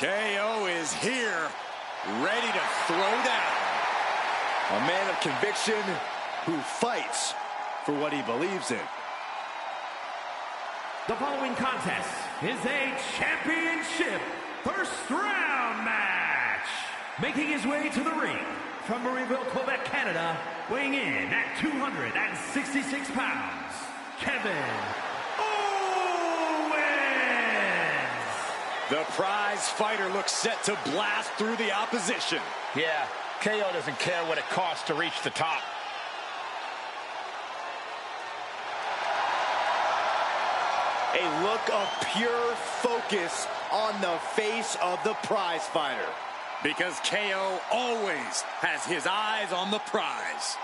KO is here, ready to throw down. A man of conviction who fights for what he believes in. The following contest is a championship first round match. Making his way to the ring from Marieville, Quebec, Canada, weighing in at 266 pounds, Kevin Owens. The prize fighter looks set to blast through the opposition. Yeah, KO doesn't care what it costs to reach the top. A look of pure focus on the face of the prize fighter. Because KO always has his eyes on the prize.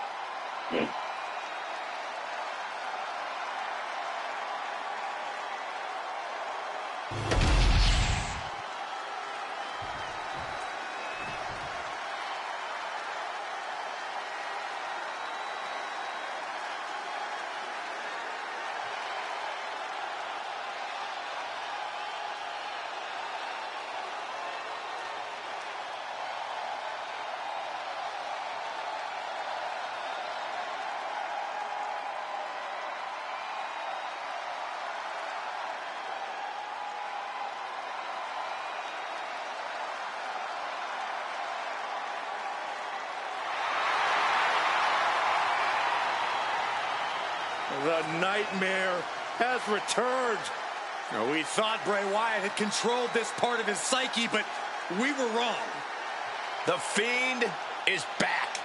The nightmare has returned. We thought Bray Wyatt had controlled this part of his psyche, but we were wrong. The Fiend is back.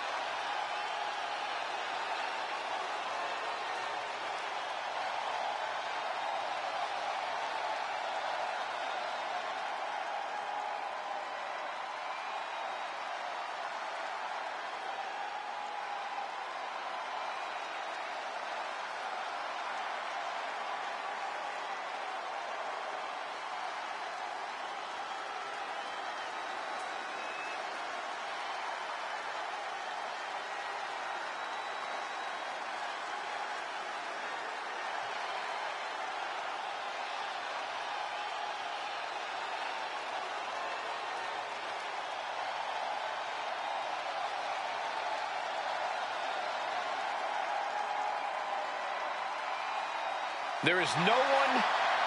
There is no one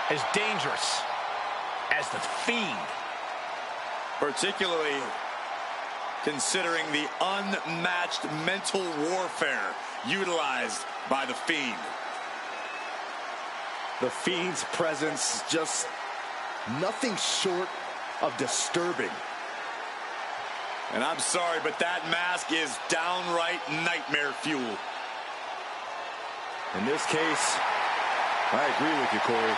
as dangerous as the Fiend. Particularly considering the unmatched mental warfare utilized by the Fiend. The Fiend's presence just nothing short of disturbing. And I'm sorry, but that mask is downright nightmare fuel. In this case, I agree with you, Corey.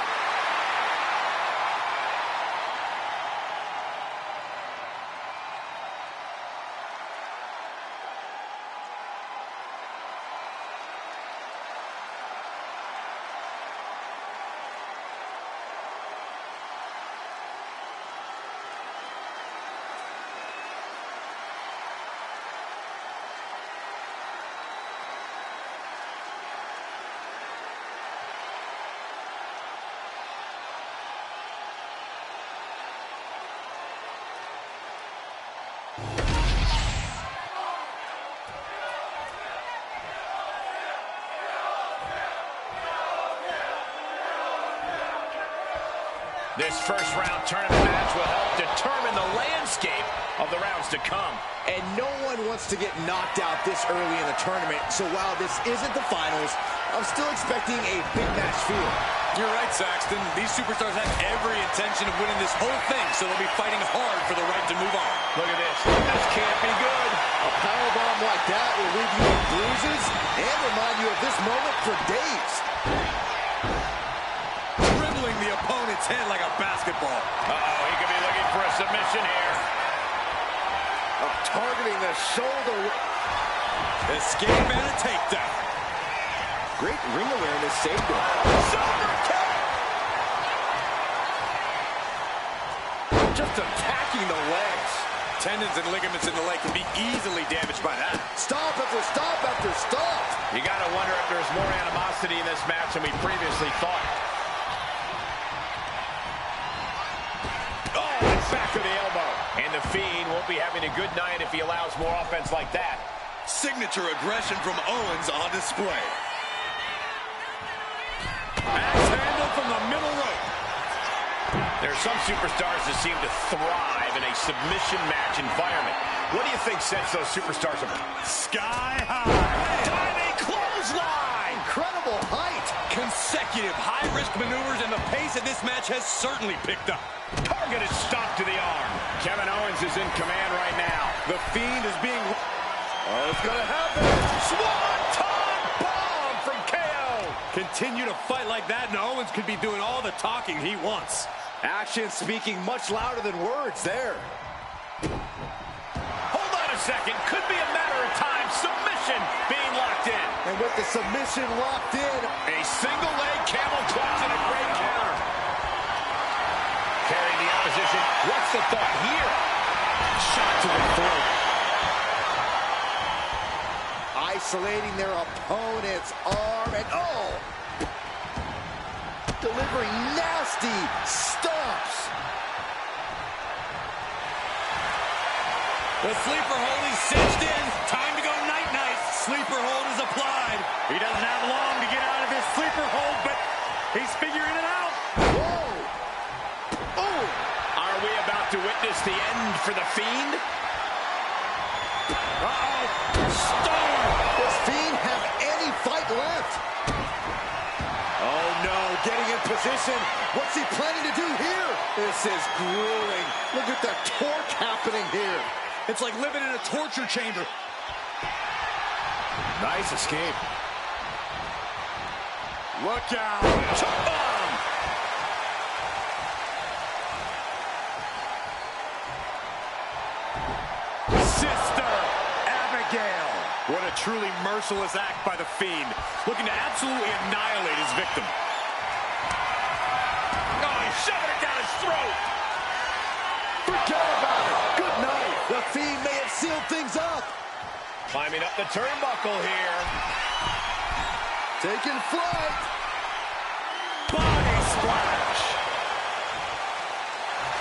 This first round tournament match will help determine the landscape of the rounds to come. And no one wants to get knocked out this early in the tournament, so while this isn't the finals, I'm still expecting a big match feel. You're right, Saxton. These superstars have every intention of winning this whole thing, so they'll be fighting hard for the right to move on. Look at this. This can't be good. A powerbomb like that will leave you with bruises and remind you of this moment for days. Dribbling the opponent's head like a basketball. Uh-oh, he could be looking for a submission here. Targeting the shoulder. Escape and a takedown. Great ring awareness saved him. Shoulder kick! Just attacking the legs. Tendons and ligaments in the leg can be easily damaged by that. Stop after stop after stop. You got to wonder if there's more animosity in this match than we previously thought. Oh, back to the elbow. And the Fiend won't be having a good night if he allows more offense like that. Signature aggression from Owens on display. Axe handle from the middle rope. There are some superstars that seem to thrive in a submission match environment. What do you think sets those superstars apart? Sky high. Diving clothesline! Incredible height. Consecutive high-risk maneuvers, and the pace of this match has certainly picked up. Target is stopped to the arm. Kevin Owens is in command right now. The Fiend is being... Oh, it's gonna happen. Swanton bomb from KO. Continue to fight like that, and Owens could be doing all the talking he wants. Action speaking much louder than words there. Hold on a second. Could be a matter of time. Submission being locked in. And with the submission locked in, A single leg camel clutch and a great counter. Carrying the opposition. What's the thought here? Shot to the throat. isolating their opponent's arm, and oh! Delivering nasty stomps. The sleeper hold is cinched in. Time to go night-night. Sleeper hold is applied. He doesn't have long to get out of this sleeper hold, but he's figuring it out. Whoa! Oh! Are we about to witness the end for the Fiend? Uh-oh! Storm! Does Fiend have any fight left? Oh no, getting in position. What's he planning to do here? This is grueling. Look at the torque happening here. It's like living in a torture chamber. Nice escape. Look out. Chop bomb. Sister Abigail. What a truly merciless act by the Fiend. Looking to absolutely annihilate his victim. Oh, he's shoving it down his throat. Forget about it. Good night. The Fiend may have sealed things up. Climbing up the turnbuckle here. Taking flight. Body splash.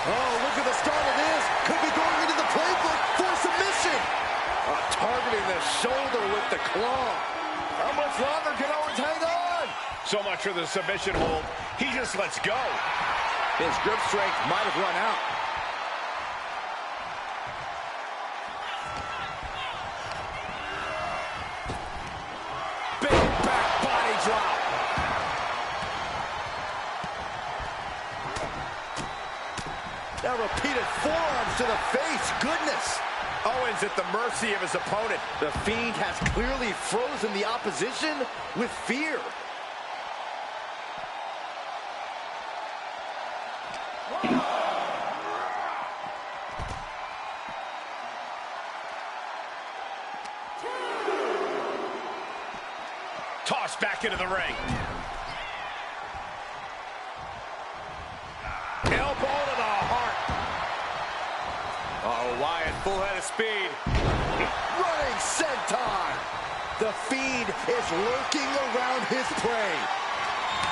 Oh, look at the start of this. Could be going into the playbook for submission. Targeting the shoulder with the claw. How much longer can Owens hang on? So much for the submission hold. He just lets go. His grip strength might have run out. Big back body drop. Now repeated forearms to the face. Goodness. Owens at the mercy of his opponent. The Fiend has clearly frozen the opposition with fear. Tossed back into the ring. Elbow to the heart. Uh-oh, Wyatt, full head of speed. Running senton. The Fiend is lurking around his prey.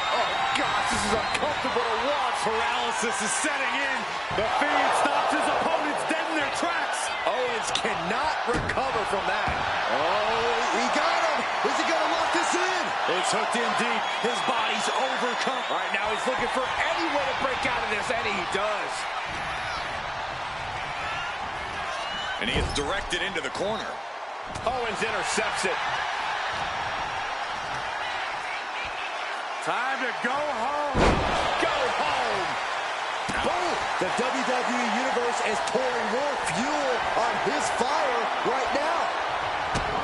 Oh, gosh, this is uncomfortable to watch. Paralysis is setting in. The Fiend stops his opponents dead in their tracks. Owens cannot recover from that. Oh, he got him. Is he going to lock this in? It's hooked in deep. His body's overcome. Right now, he's looking for any way to break out of this, and he does. And he is directed into the corner. Owens intercepts it. Time to go home. Go home. Boom! The WWE Universe is pouring more fuel on his fire right now.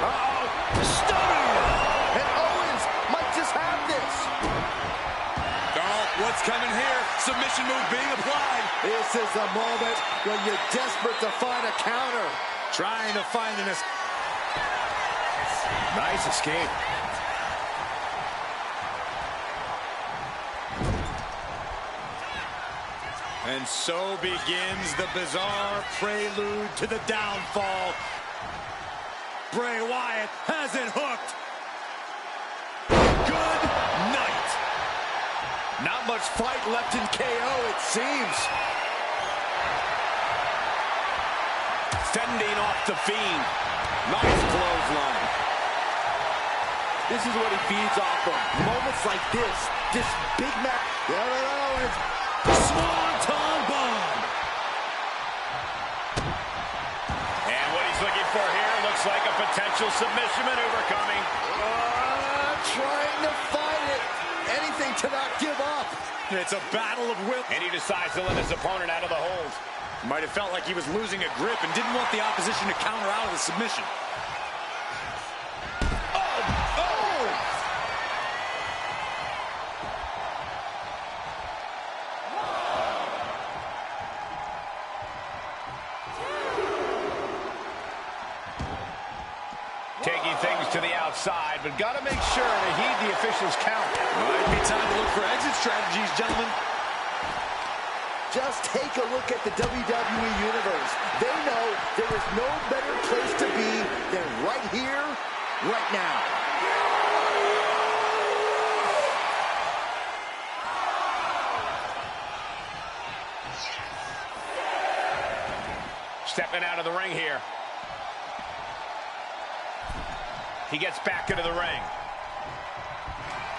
Uh-oh. Stunning. And Owens might just have this. Oh, what's coming here? Submission move being applied. This is the moment when you're desperate to find a counter. Trying to find an... Nice escape. And so begins the bizarre prelude to the downfall. Bray Wyatt has it hooked. Good night. Not much fight left in KO, it seems. fending off the Fiend. Nice clothesline. This is what he feeds off of. Moments like this big match. Kevin Owens, Swanton bomb. And what he's looking for here looks like a potential submission maneuver coming. Trying to fight it. Anything to not give up. It's a battle of will. And he decides to let his opponent out of the hold. Might have felt like he was losing a grip and didn't want the opposition to counter out of the submission. Taking things to the outside, but got to make sure to heed the official's count. Might be time to look for exit strategies, gentlemen. Just take a look at the WWE Universe. They know there is no better place to be than right here, right now. Stepping out of the ring here. He gets back into the ring.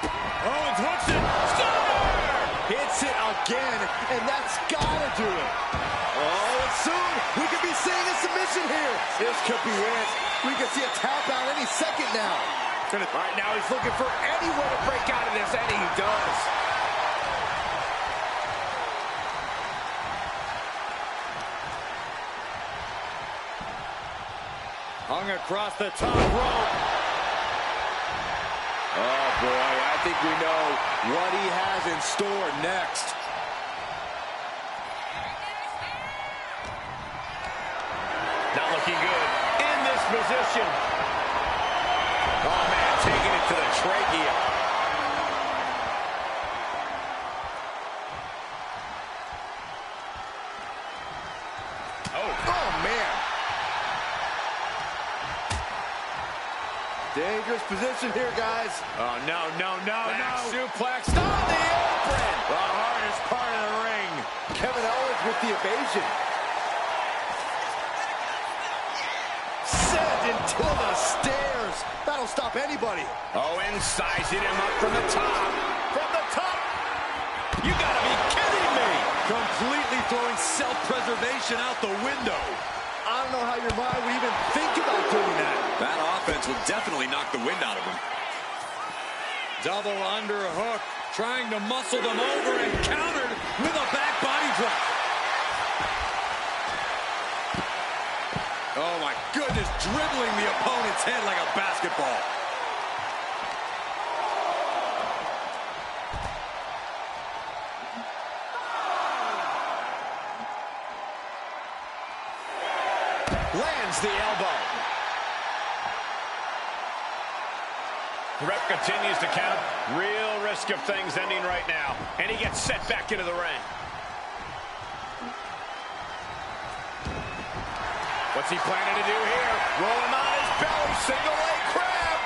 Owens hooks it. Stunner! Hits it again, and that's gotta do it. Oh, and soon we could be seeing a submission here. This could be it. We could see a tap out any second now. Right now he's looking for any way to break out of this, and he does. Hung across the top rope. Oh, boy, I think we know what he has in store next. Not looking good in this position. Oh, man, taking it to the trachea. Oh, man. Dangerous position here, guys. Oh, no. Back suplex on the apron. The hardest part of the ring. Kevin Owens with the evasion. Sent into the stairs. That'll stop anybody. Owens sizing him up from the top. From the top. You gotta be kidding me. Completely throwing self-preservation out the window. I don't know how your mind would even think about doing that. That offense would definitely knock the wind out of him. Double underhook, trying to muscle them over and countered with a back body drop. Oh my goodness, dribbling the opponent's head like a basketball. Lands the elbow. The ref continues to count. Real risk of things ending right now. And he gets set back into the ring. What's he planning to do here? Roll him on his belly. Single leg crab.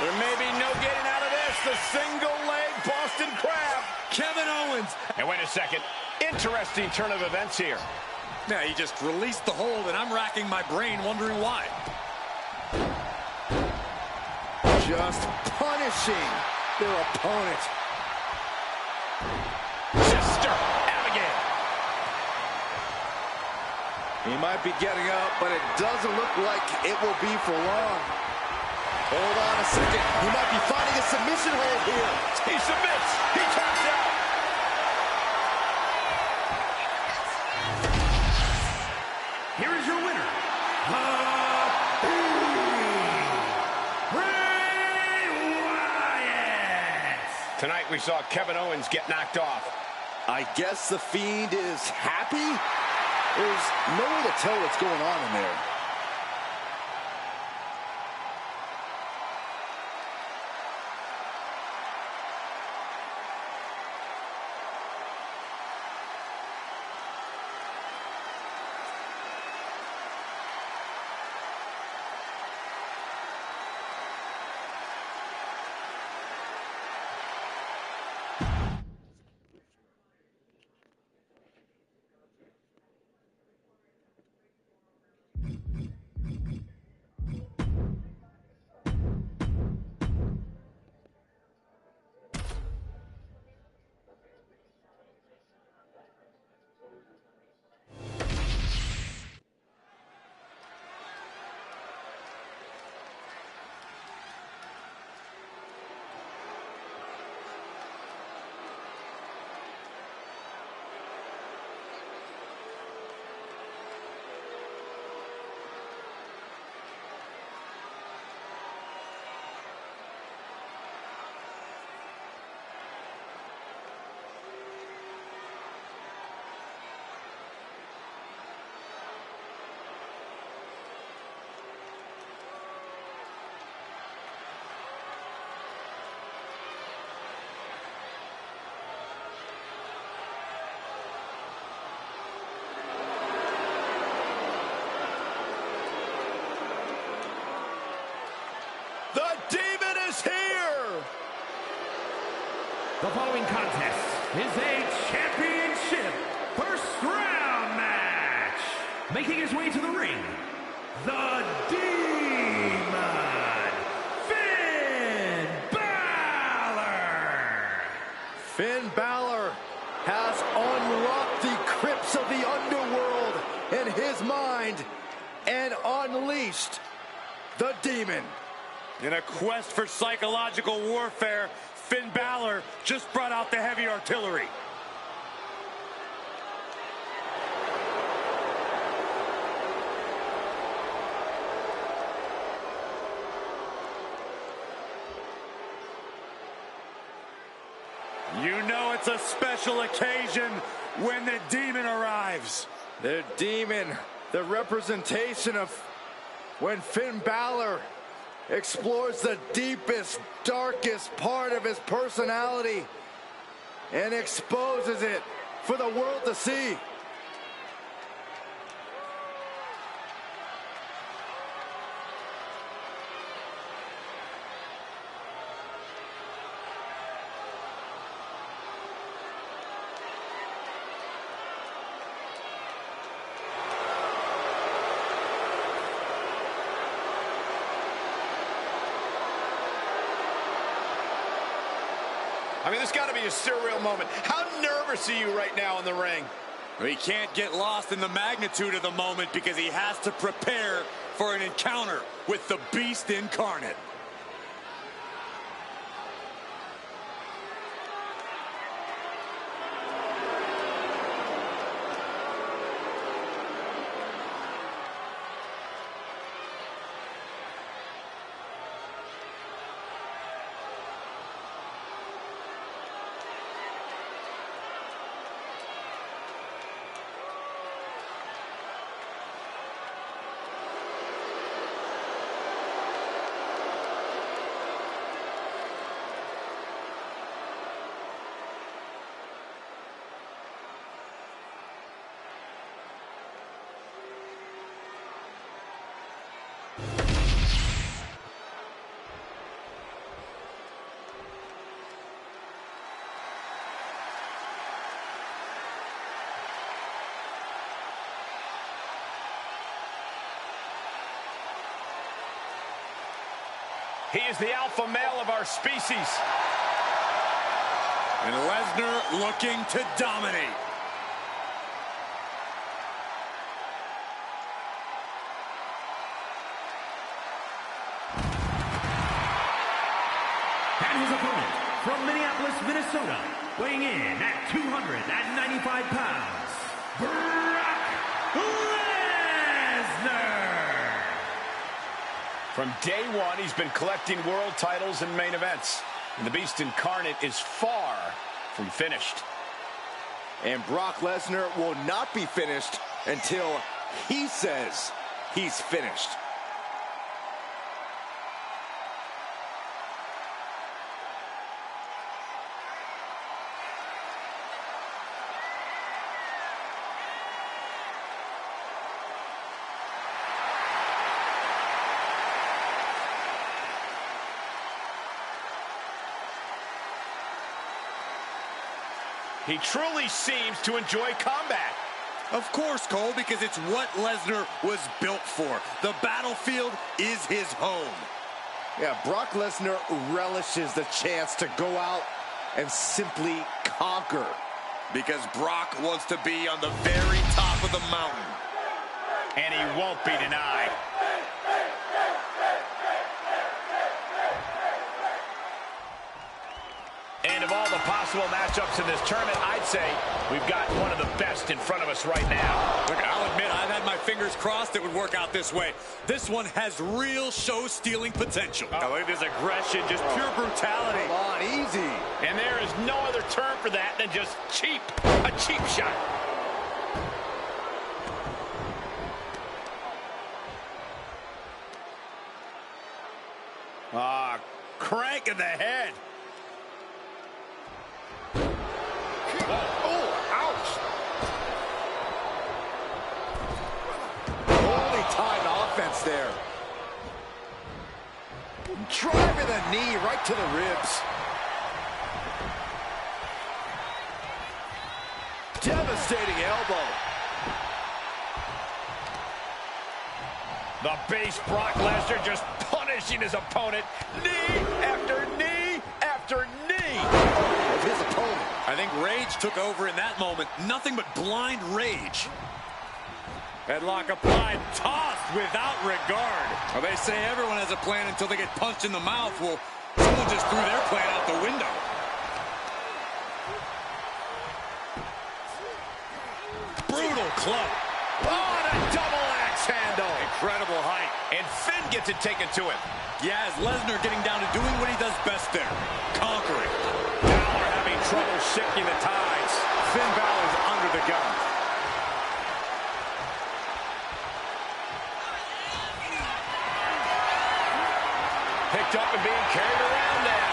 There may be no getting out of this. The single leg Boston crab. Kevin Owens. And wait a second. Interesting turn of events here. Yeah, he just released the hold, and I'm racking my brain wondering why. Just punishing their opponent. Sister Abigail. He might be getting up, but it doesn't look like it will be for long. Hold on a second. He might be finding a submission hold here. He submits. He taps out. Here is your winner, Bray Wyatt. Tonight we saw Kevin Owens get knocked off. I guess the Fiend is happy? There's no way to tell what's going on in there. The following contest is a championship first round match. Making his way to the ring, the Demon, Finn Balor. Finn Balor has unlocked the crypts of the underworld in his mind and unleashed the Demon. In a quest for psychological warfare, Finn Balor just brought out the heavy artillery. You know it's a special occasion when the Demon arrives. The Demon, the representation of when Finn Balor explores the deepest, darkest part of his personality and exposes it for the world to see. I mean, this got to be a surreal moment. How nervous are you right now in the ring? He can't get lost in the magnitude of the moment because he has to prepare for an encounter with the Beast incarnate. He is the alpha male of our species. And Lesnar looking to dominate. And his opponent from Minneapolis, Minnesota, weighing in at 295 pounds, Brock Lesnar. From day one, he's been collecting world titles and main events. And the Beast incarnate is far from finished. And Brock Lesnar will not be finished until he says he's finished. He truly seems to enjoy combat. Of course, Cole, because it's what Lesnar was built for. The battlefield is his home. Yeah, Brock Lesnar relishes the chance to go out and simply conquer. Because Brock wants to be on the very top of the mountain. And he won't be denied. And of all the possible matchups in this tournament, I'd say we've got one of the best in front of us right now. Look, I'll admit, I've had my fingers crossed it would work out this way. This one has real show-stealing potential. Oh, look at this aggression, just pure brutality. Come on, easy. And there is no other term for that than just cheap. A cheap shot. Crank in the head. Oh, ouch. Holy time offense there. Driving the knee right to the ribs. devastating elbow. The base Brock Lesnar just punishing his opponent. Knee after knee after knee. Of his opponent. I think rage took over in that moment. Nothing but blind rage. Headlock applied, tossed without regard. Well, they say everyone has a plan until they get punched in the mouth. Well, someone just threw their plan out the window. Brutal club. Oh, and a double axe handle. Incredible height. And Finn gets it taken to him. Yeah, as Lesnar getting down to doing what he does best there, conquering. Balor having trouble shifting the tides. Finn Balor's under the gun. Picked up and being carried around now.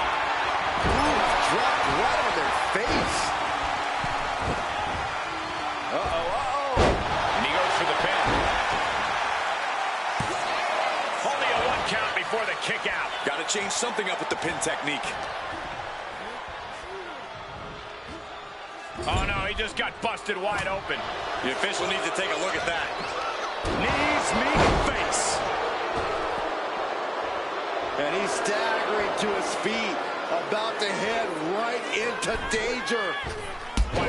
Ooh, dropped right on their face. And he goes for the pin. Only a 1 count before the kick out. Got to change something up with the pin technique. Oh, no, he just got busted wide open. The official needs to take a look at that. Knees meet face. And he's staggering to his feet, about to head right into danger. Whoa!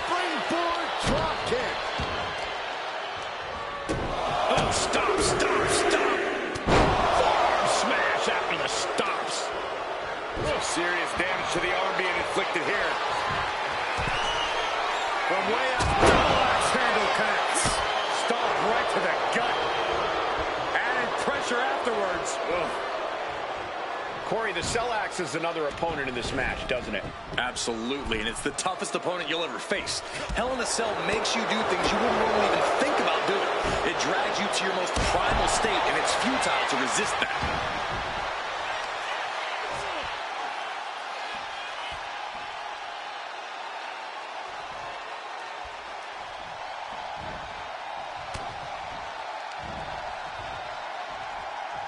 Springboard drop kick. Oh, stop. Forearm smash after the stops. Oh, serious damage to the arm being inflicted here. From way up, double axe handle connects. Stomp right to the gut. Added pressure afterwards. Ugh. Corey, the Cell Axe is another opponent in this match, doesn't it? Absolutely, and it's the toughest opponent you'll ever face. Hell in a Cell makes you do things you wouldn't normally even think about doing. It drags you to your most primal state, and it's futile to resist that.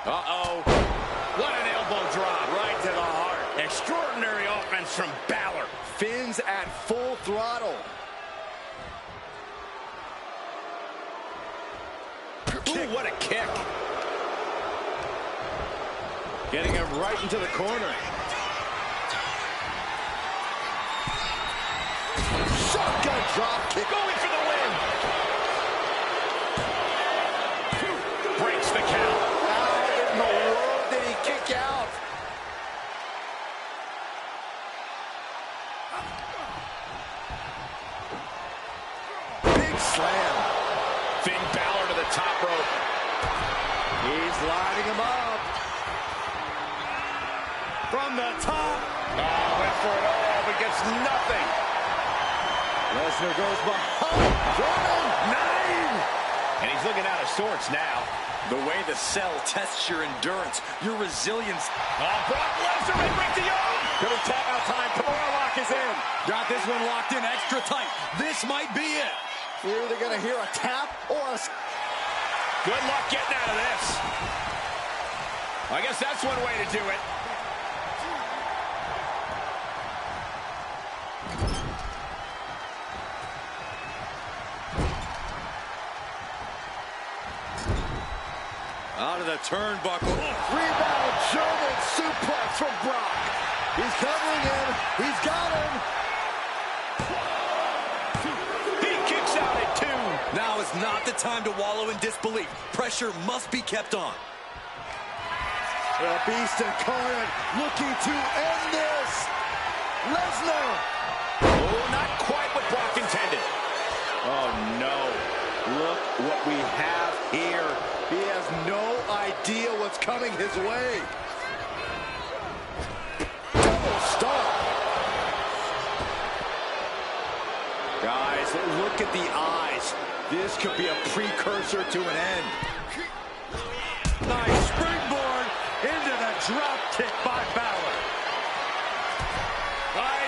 Uh-oh. What an elbow drop. Right to the heart. Extraordinary offense from Balor. Finn's at full throttle. Ooh, what a kick. Getting him right into the corner. Shotgun drop kick. Going for the win. Breaks the count. How in the world did he kick out? Big slam. Finn Balor to the top rope. He's lining him up. From the top. Oh, went for it all, but gets nothing. Lesnar goes behind. German 9. And he's looking out of sorts now. The way the Cell tests your endurance, your resilience. Oh, Brock Lesnar may break the arm. Good tap out time. Kimura lock is in. Got this one locked in extra tight. This might be it. We're either going to hear a tap or a... Good luck getting out of this. I guess that's one way to do it. Out of the turnbuckle. Rebound German suplex from Brock. He's covering him. He's got him. He kicks out at 2. Now is not the time to wallow in disbelief. Pressure must be kept on. The Beast incarnate looking to end this. Lesnar. Oh, not quite what Brock intended. Oh, no. Look what we have here. He has no idea what's coming his way. Double stomp. Guys, look at the eyes. This could be a precursor to an end. Nice springboard into the drop kick by Balor.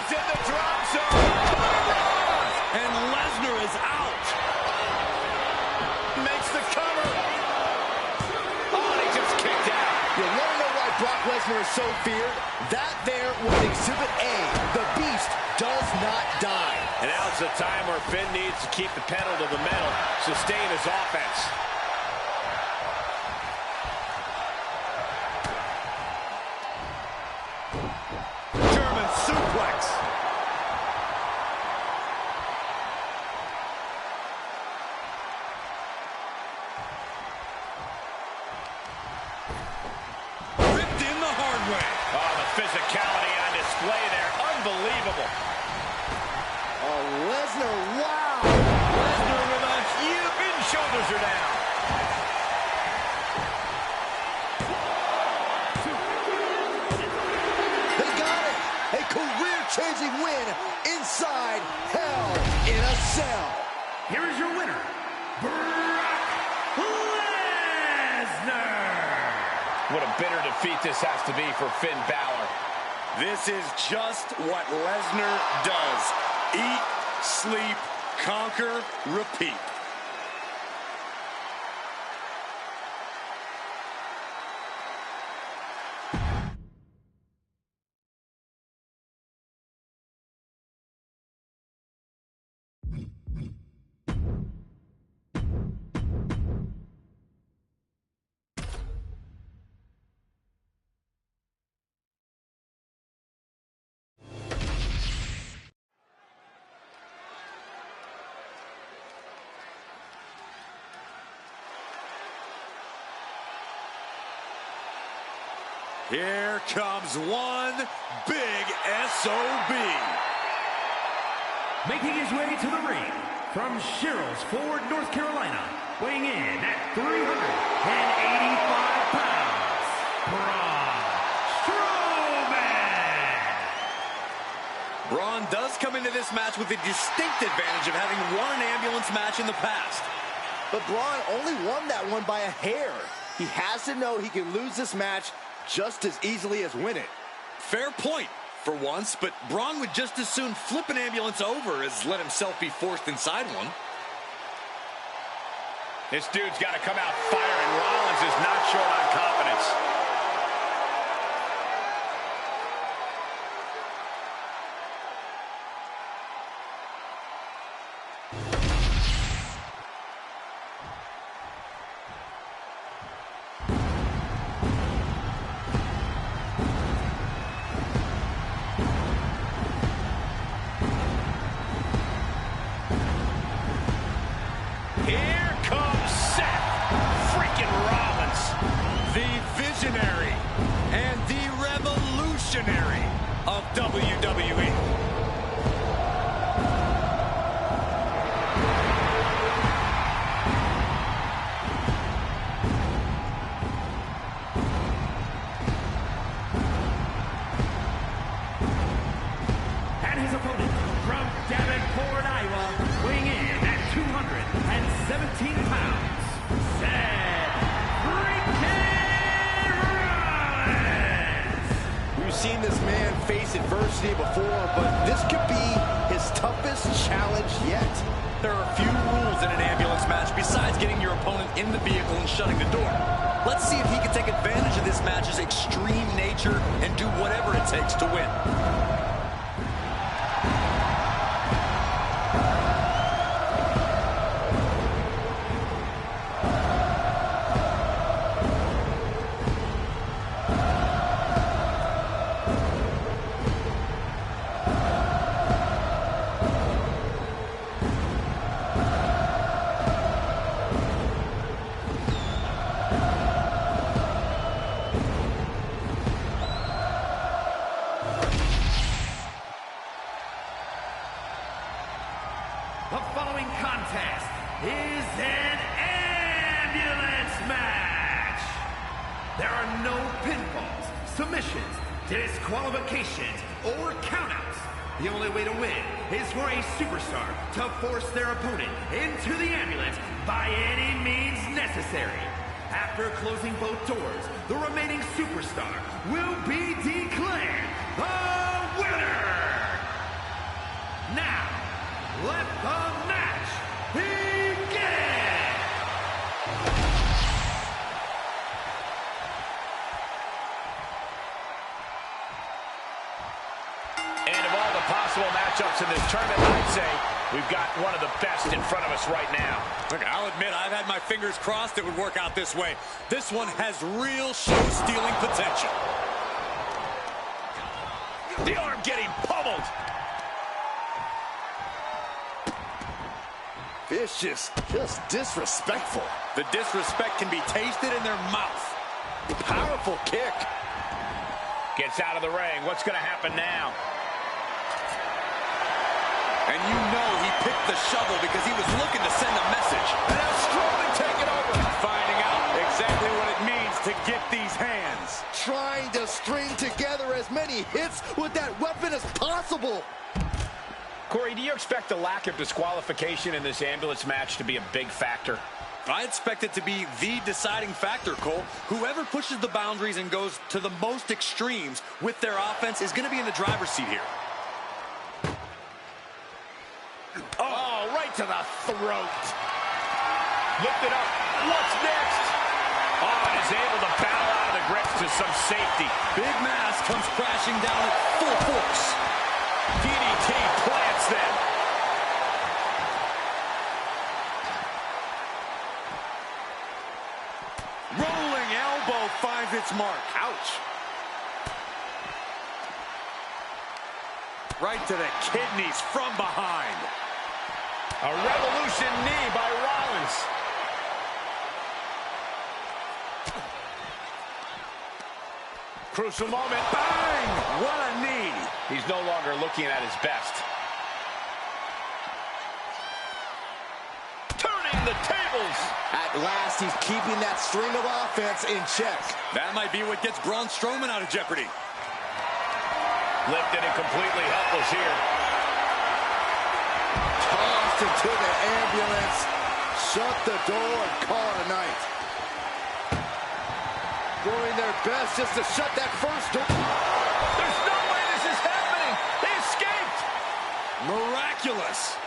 He's in the drop zone. And Lesnar is out. Makes the cover. Oh, and he just kicked out. You want to know why Brock Lesnar Lesnar is so feared, that there was Exhibit A. The Beast does not die. And now it's a time where Finn needs to keep the pedal to the metal, sustain his offense. German suplex. Ripped in the hard way. Oh, the physicality on display there. Unbelievable. Oh, Lesnar, wow. Lesnar with a huge shoulders are down. They got it. A career-changing win inside Hell in a Cell. Here is your winner, Brock Lesnar. What a bitter defeat this has to be for Finn Balor. This is just what Lesnar does. Eat, sleep, conquer, repeat. Here comes one big SOB. Making his way to the ring from Sherrills Ford, North Carolina, weighing in at 385 pounds, Braun Strowman. Braun does come into this match with the distinct advantage of having won an ambulance match in the past. But Braun only won that one by a hair. He has to know he can lose this match just as easily as win it. Fair point for once, but Braun would just as soon flip an ambulance over as let himself be forced inside one. This dude's got to come out firing. Rollins is not short on confidence. Here comes Seth freaking Rollins. The visionary and the revolutionary of WWE. And his opponent from Davenport, Iowa, weighing in at 217 pounds, Seth freaking Rollins. We've seen this man face adversity before, but this could be his toughest challenge yet. There are a few rules in an ambulance match besides getting your opponent in the vehicle and shutting the door. Let's see if he can take advantage of this match's extreme nature and do whatever it takes to win. The following contest is an ambulance match. There are no pinfalls, submissions, disqualifications, or countouts. The only way to win is for a superstar to force their opponent into the ambulance by any means necessary. After closing both doors, the remaining superstar will be declared the winner. Now, let the match begin! matchups in this tournament, I'd say we've got one of the best in front of us right now. Look, I'll admit I've had my fingers crossed it would work out this way. This one has real show-stealing potential. The arm getting pummeled. Vicious, just disrespectful. The disrespect can be tasted in their mouth. Powerful kick. Gets out of the ring. What's going to happen now? And you know he picked the shovel because he was looking to send a message. And now Strowman taking over. Finding out exactly what it means to get these hands. Trying to string together as many hits with that weapon as possible. Corey, do you expect the lack of disqualification in this ambulance match to be a big factor? I expect it to be the deciding factor, Cole. Whoever pushes the boundaries and goes to the most extremes with their offense is going to be in the driver's seat here. Oh, right to the throat. Lift it up. What's next? Oh, and is able to battle out of the grips to some safety. Big Mass comes crashing down at full force. DDT plants them. Rolling elbow finds its mark. Ouch. Right to the kidneys from behind. A revolution knee by Rollins. Crucial moment. Bang! What a knee. He's no longer looking at his best. Turning the tables. At last, he's keeping that string of offense in check. That might be what gets Braun Strowman out of jeopardy. Lifted and completely helpless here. Tossed into the ambulance. Shut the door and call it a night. Doing their best just to shut that first door. There's no way this is happening. They escaped. Miraculous.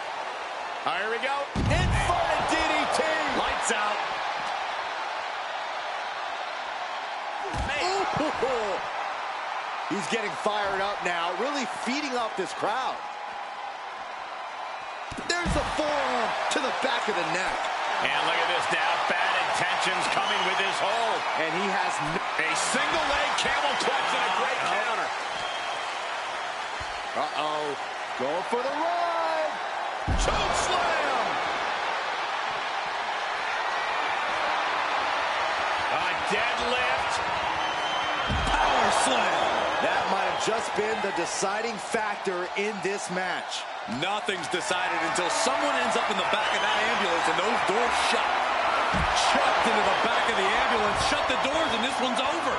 Here we go. Inverted DDT. Lights out. Ooh. He's getting fired up now, really feeding off this crowd. There's a forearm to the back of the neck. And look at this now. Bad intentions coming with his hold. And he has a single leg camel clutch and a great counter. Uh-oh. Going for the ride. Choke slam. A deadlift. Power slam. That might have just been the deciding factor in this match. Nothing's decided until someone ends up in the back of that ambulance and those doors shut. Chucked into the back of the ambulance, shut the doors, and this one's over.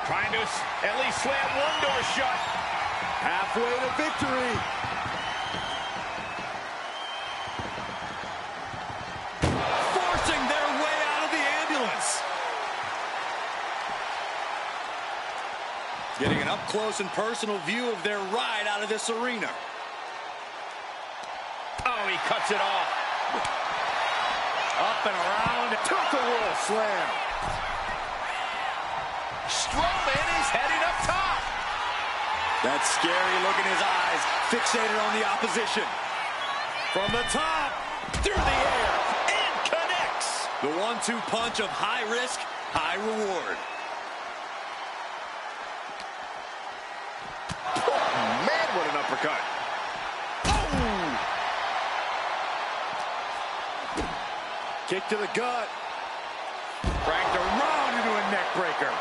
Trying to at least slam one door shut. Halfway to victory. Forcing their way out of the ambulance. Getting an up-close and personal view of their ride out of this arena. Oh, he cuts it off. Up and around. Tilt-a-whirl slam. Strowman is heading up top. That scary look in his eyes, fixated on the opposition. From the top, through the air, and connects. The 1-2 punch of high risk, high reward. Man, what an uppercut. Oh! Kick to the gut. Cranked around into a neck breaker.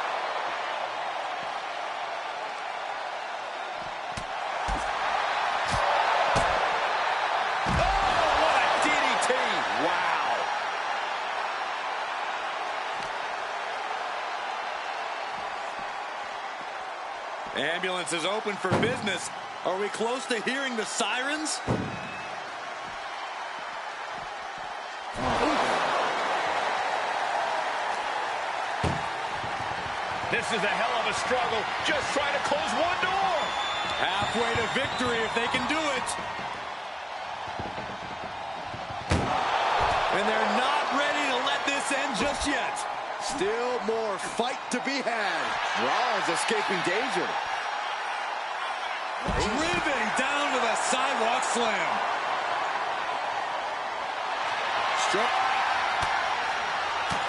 Oh, what a DDT. Wow. Ambulance is open for business. Are we close to hearing the sirens? This is a hell of a struggle. Just trying to close one door. Halfway to victory if they can do it. And they're not ready to let this end just yet. Still more fight to be had. Rollins escaping danger. choke slam.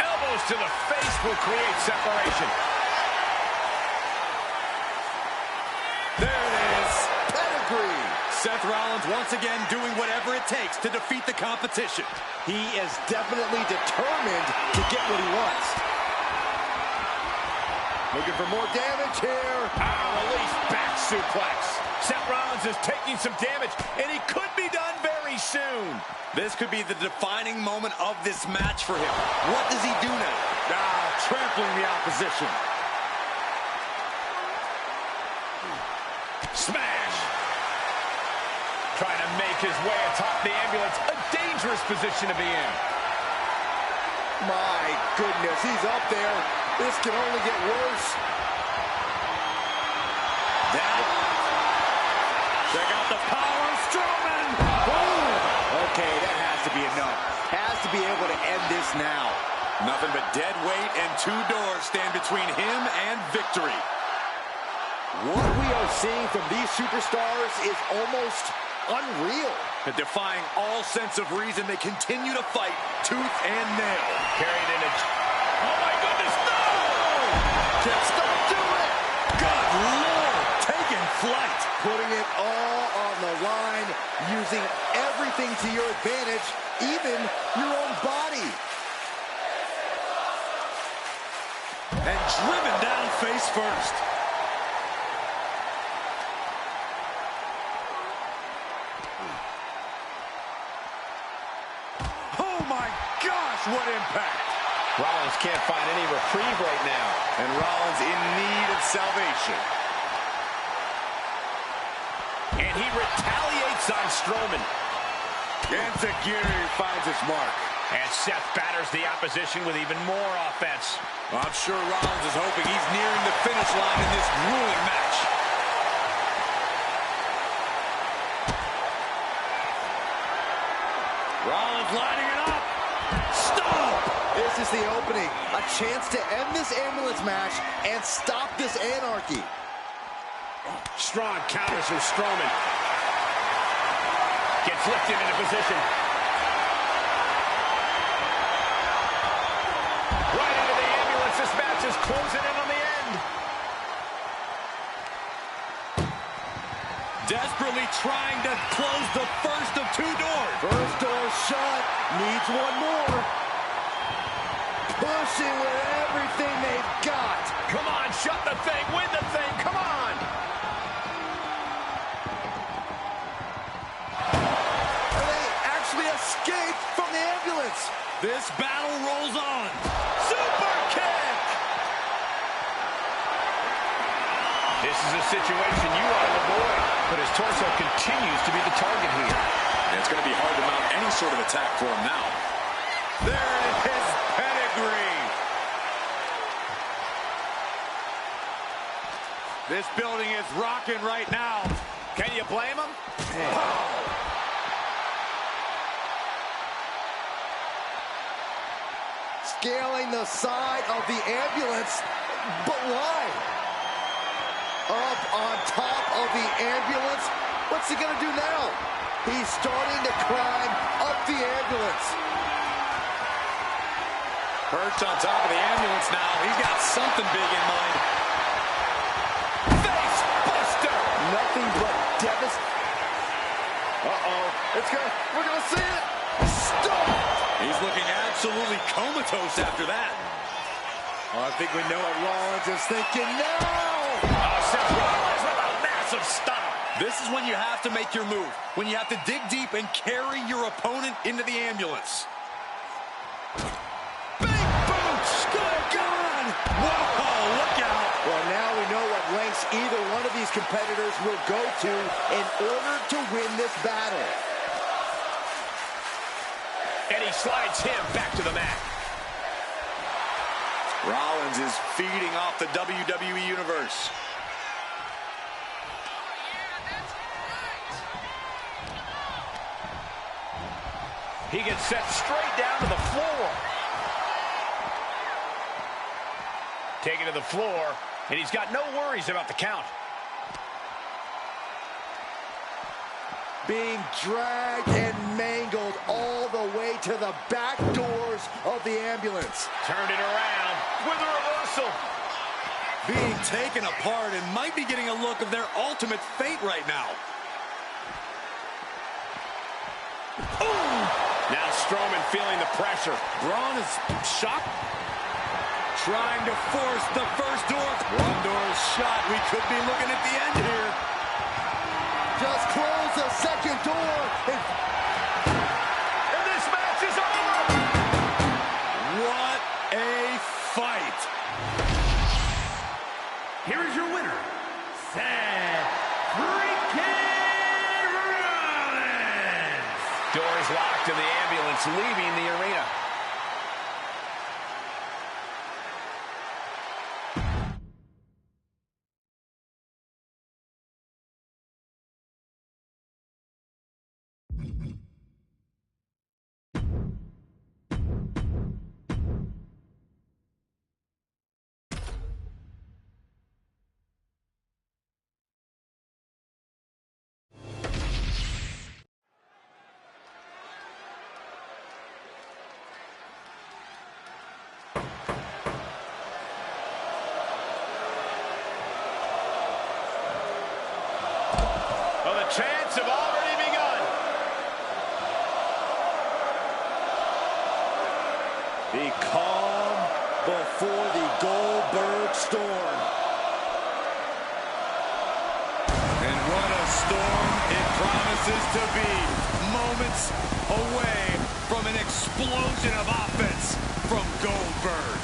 Elbows to the face will create separation. There it is. Pedigree. Seth Rollins once again doing whatever it takes to defeat the competition. He is definitely determined to get what he wants. Looking for more damage here. Release back suplex. Seth Rollins is taking some damage, and he could be done very soon. This could be the defining moment of this match for him. What does he do now? Trampling the opposition. Smash. Trying to make his way atop the ambulance. A dangerous position to be in. My goodness, he's up there. This can only get worse. Check out the power of Strowman. Boom. Okay, that has to be enough. Has to be able to end this now. Nothing but dead weight and two doors stand between him and victory. What we are seeing from these superstars is almost unreal. Defying all sense of reason, they continue to fight tooth and nail. Carried in a... Oh my goodness, no! Can't stop doing it. Good Lord, taking flight. Putting it all on the line, using everything to your advantage, even your own body. And driven down face first. Oh my gosh, what impact. Rollins can't find any reprieve right now. And Rollins in need of salvation. And he retaliates on Strowman. Enziguri finds his mark. And Seth batters the opposition with even more offense. I'm sure Rollins is hoping he's nearing the finish line in this grueling match. Rollins lining it up. Stop! This is the opening. A chance to end this ambulance match and stop this anarchy. Strong counters from Strowman. Gets lifted into position. Right into the ambulance. This match is closing in on the end. Desperately trying to close the first of two doors. First door shut. Needs one more. Pushing with everything they've got. Come on, shut the thing, win the thing, come on! And they actually escaped from the ambulance. This battle rolls on. Super kick! This is a situation you want to avoid, but his torso continues to be the target here. And it's going to be hard to mount any sort of attack for him now. There it is, pedigree. This building is rocking right now. Can you blame him? Scaling the side of the ambulance, but why? Up on top of the ambulance. What's he gonna do now? He's starting to climb up the ambulance. Perched on top of the ambulance now. He's got something big in mind. Face buster! Nothing but devastation. We're gonna see it. Stop! He's looking absolutely comatose after that. Oh, I think we know what Rollins is thinking now. Seth Rollins with a massive stunner. This is when you have to make your move. When you have to dig deep and carry your opponent into the ambulance. Big boots! Good God! Whoa, look out! Well, now we know what lengths either one of these competitors will go to in order to win this battle. And he slides him back to the mat. Rollins is feeding off the WWE Universe. He gets set straight down to the floor. Taken to the floor, and he's got no worries about the count. being dragged and mangled all the way to the back doors of the ambulance. Turned it around with a reversal. Being taken apart and might be getting a look of their ultimate fate right now. Ooh! Now Strowman feeling the pressure. Braun is shocked. Trying to force the first door. One door is shot. We could be looking at the end here. Just close the second door. And this match is over. What a fight. Here is your winner, Seth freaking Rollins. Doors locked and the ambulance leaving the arena. Well, the chants have already begun. The calm before the Goldberg storm. And what a storm it promises to be. Moments away from an explosion of offense from Goldberg.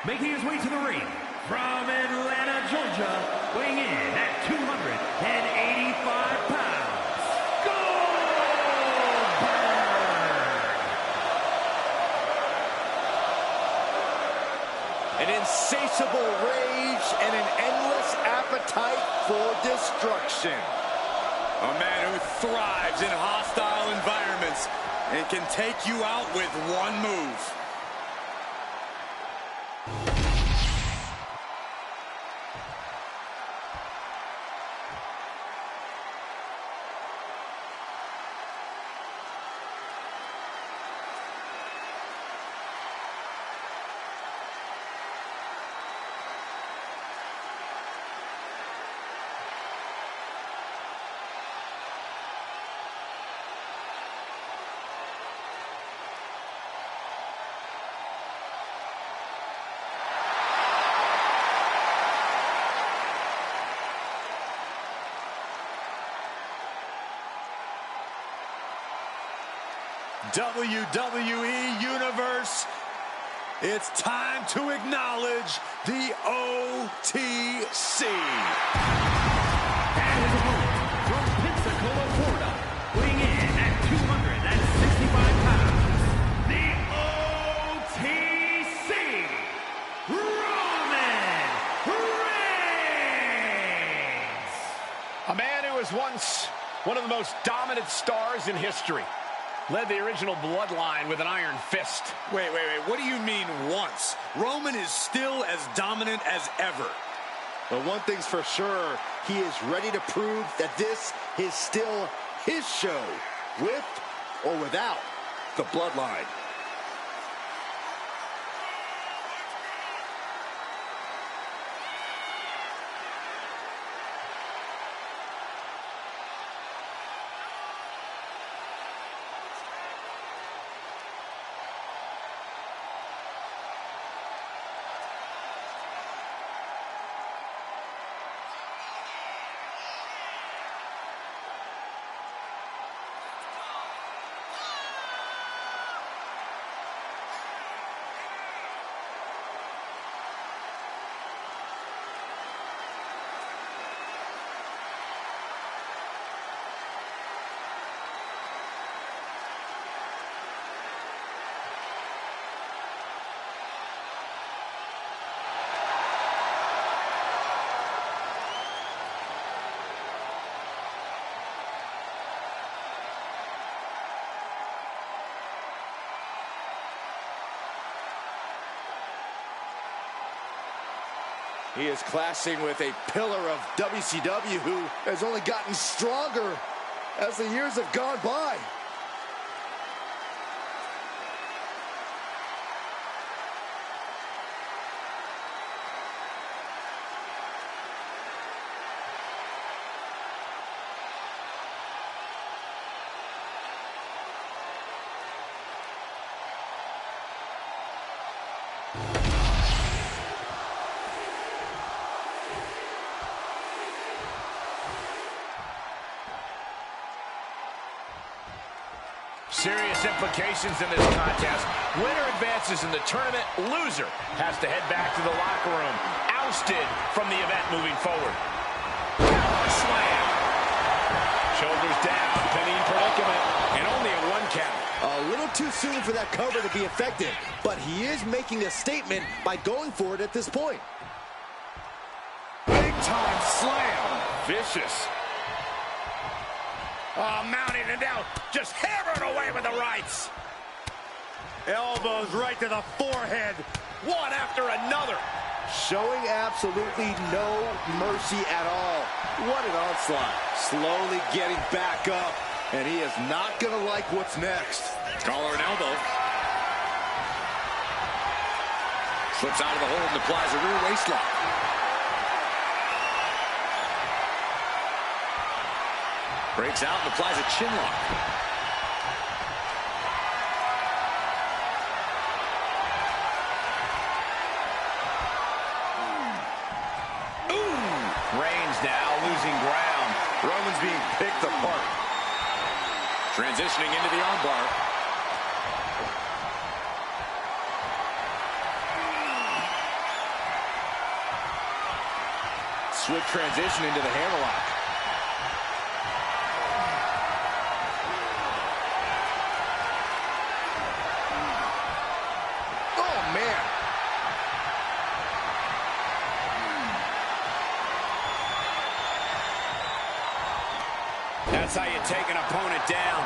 Making his way to the ring from Atlanta, Georgia, weighing in at 285 pounds, Goldberg! An insatiable rage and an endless appetite for destruction. A man who thrives in hostile environments and can take you out with one move. WWE Universe, it's time to acknowledge the OTC. And his opponent from Pensacola, Florida, weighing in at 265 pounds, the OTC, Roman Reigns. A man who was once one of the most dominant stars in history. Led the original bloodline with an iron fist. Wait. What do you mean once? Roman is still as dominant as ever. But one thing's for sure, he is ready to prove that this is still his show, with or without the bloodline. He is clashing with a pillar of WCW who has only gotten stronger as the years have gone by. Serious implications in this contest. Winner advances in the tournament. Loser has to head back to the locker room. Ousted from the event moving forward. Slam. Shoulders down. Pinning predicament. And only a 1 count. A little too soon for that cover to be effective, but he is making a statement by going for it at this point. Big time slam. Vicious. Oh, mounting it down. Just hammering away with the rights. Elbows right to the forehead. One after another. Showing absolutely no mercy at all. What an onslaught. Slowly getting back up, and he is not going to like what's next. Collar and elbow. Slips out of the hold and applies a rear waistlock. Breaks out and applies a chin lock. Reigns now losing ground. Roman's being picked apart. Transitioning into the armbar. Swift transition into the hammerlock. Oh, man. That's how you take an opponent down.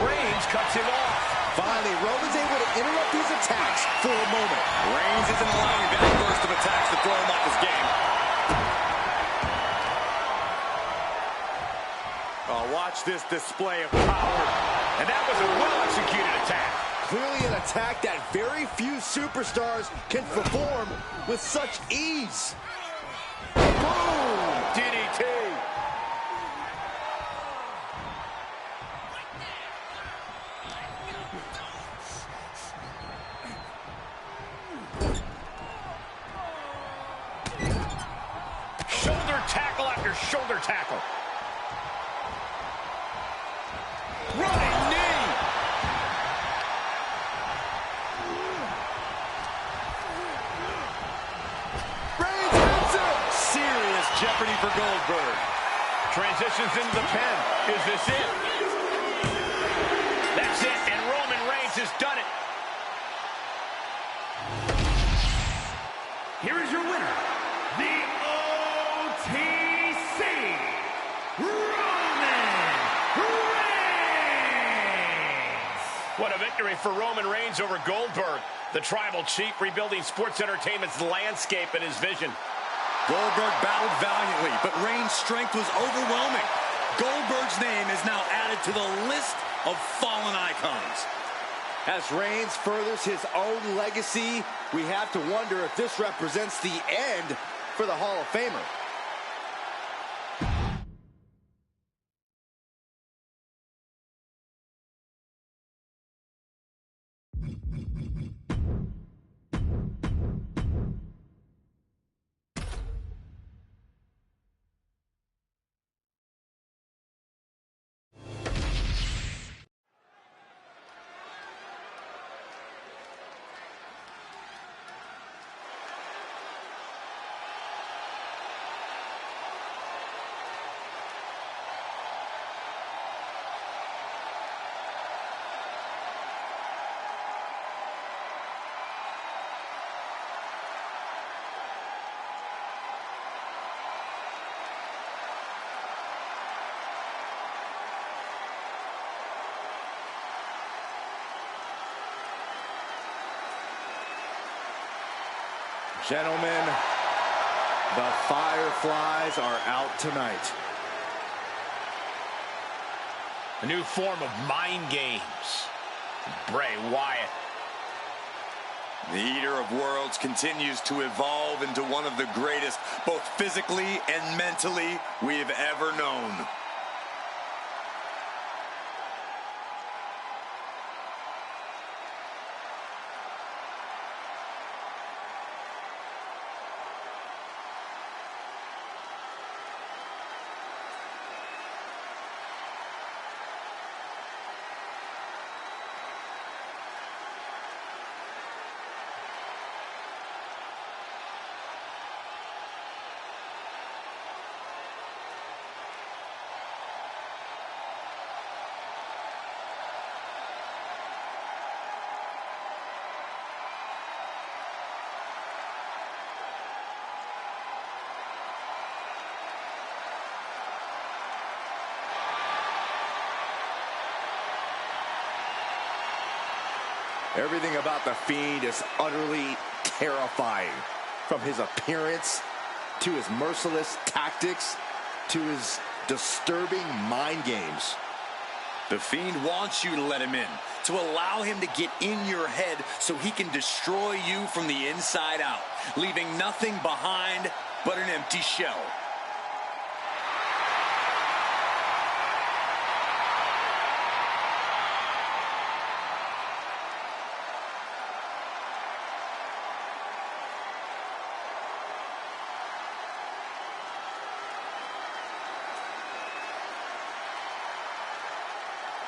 Reigns cuts him off. Finally, Roman's able to interrupt these attacks for a moment. Reigns isn't allowing that burst of attacks to throw him off his game. Oh, watch this display of power. And that was a well-executed attack. Clearly an attack that very few superstars can perform with such ease. Boom! DDT. Shoulder tackle after shoulder tackle. Running knee. Reigns hits it. Serious jeopardy for Goldberg. Transitions into the pin. Is this it? That's it, and Roman Reigns has done it. Here is your winner, the OTC, Roman Reigns. What a victory for Roman Reigns over Goldberg. The Tribal Chief rebuilding sports entertainment's landscape and his vision. Goldberg battled valiantly, but Reigns' strength was overwhelming. Goldberg's name is now added to the list of fallen icons. As Reigns furthers his own legacy, we have to wonder if this represents the end for the Hall of Famer. Gentlemen, the Fireflies are out tonight. A new form of mind games. Bray Wyatt. The Eater of Worlds continues to evolve into one of the greatest, both physically and mentally, we have ever known. Everything about the Fiend is utterly terrifying. From his appearance, to his merciless tactics, to his disturbing mind games. The Fiend wants you to let him in, to allow him to get in your head so he can destroy you from the inside out, leaving nothing behind but an empty shell.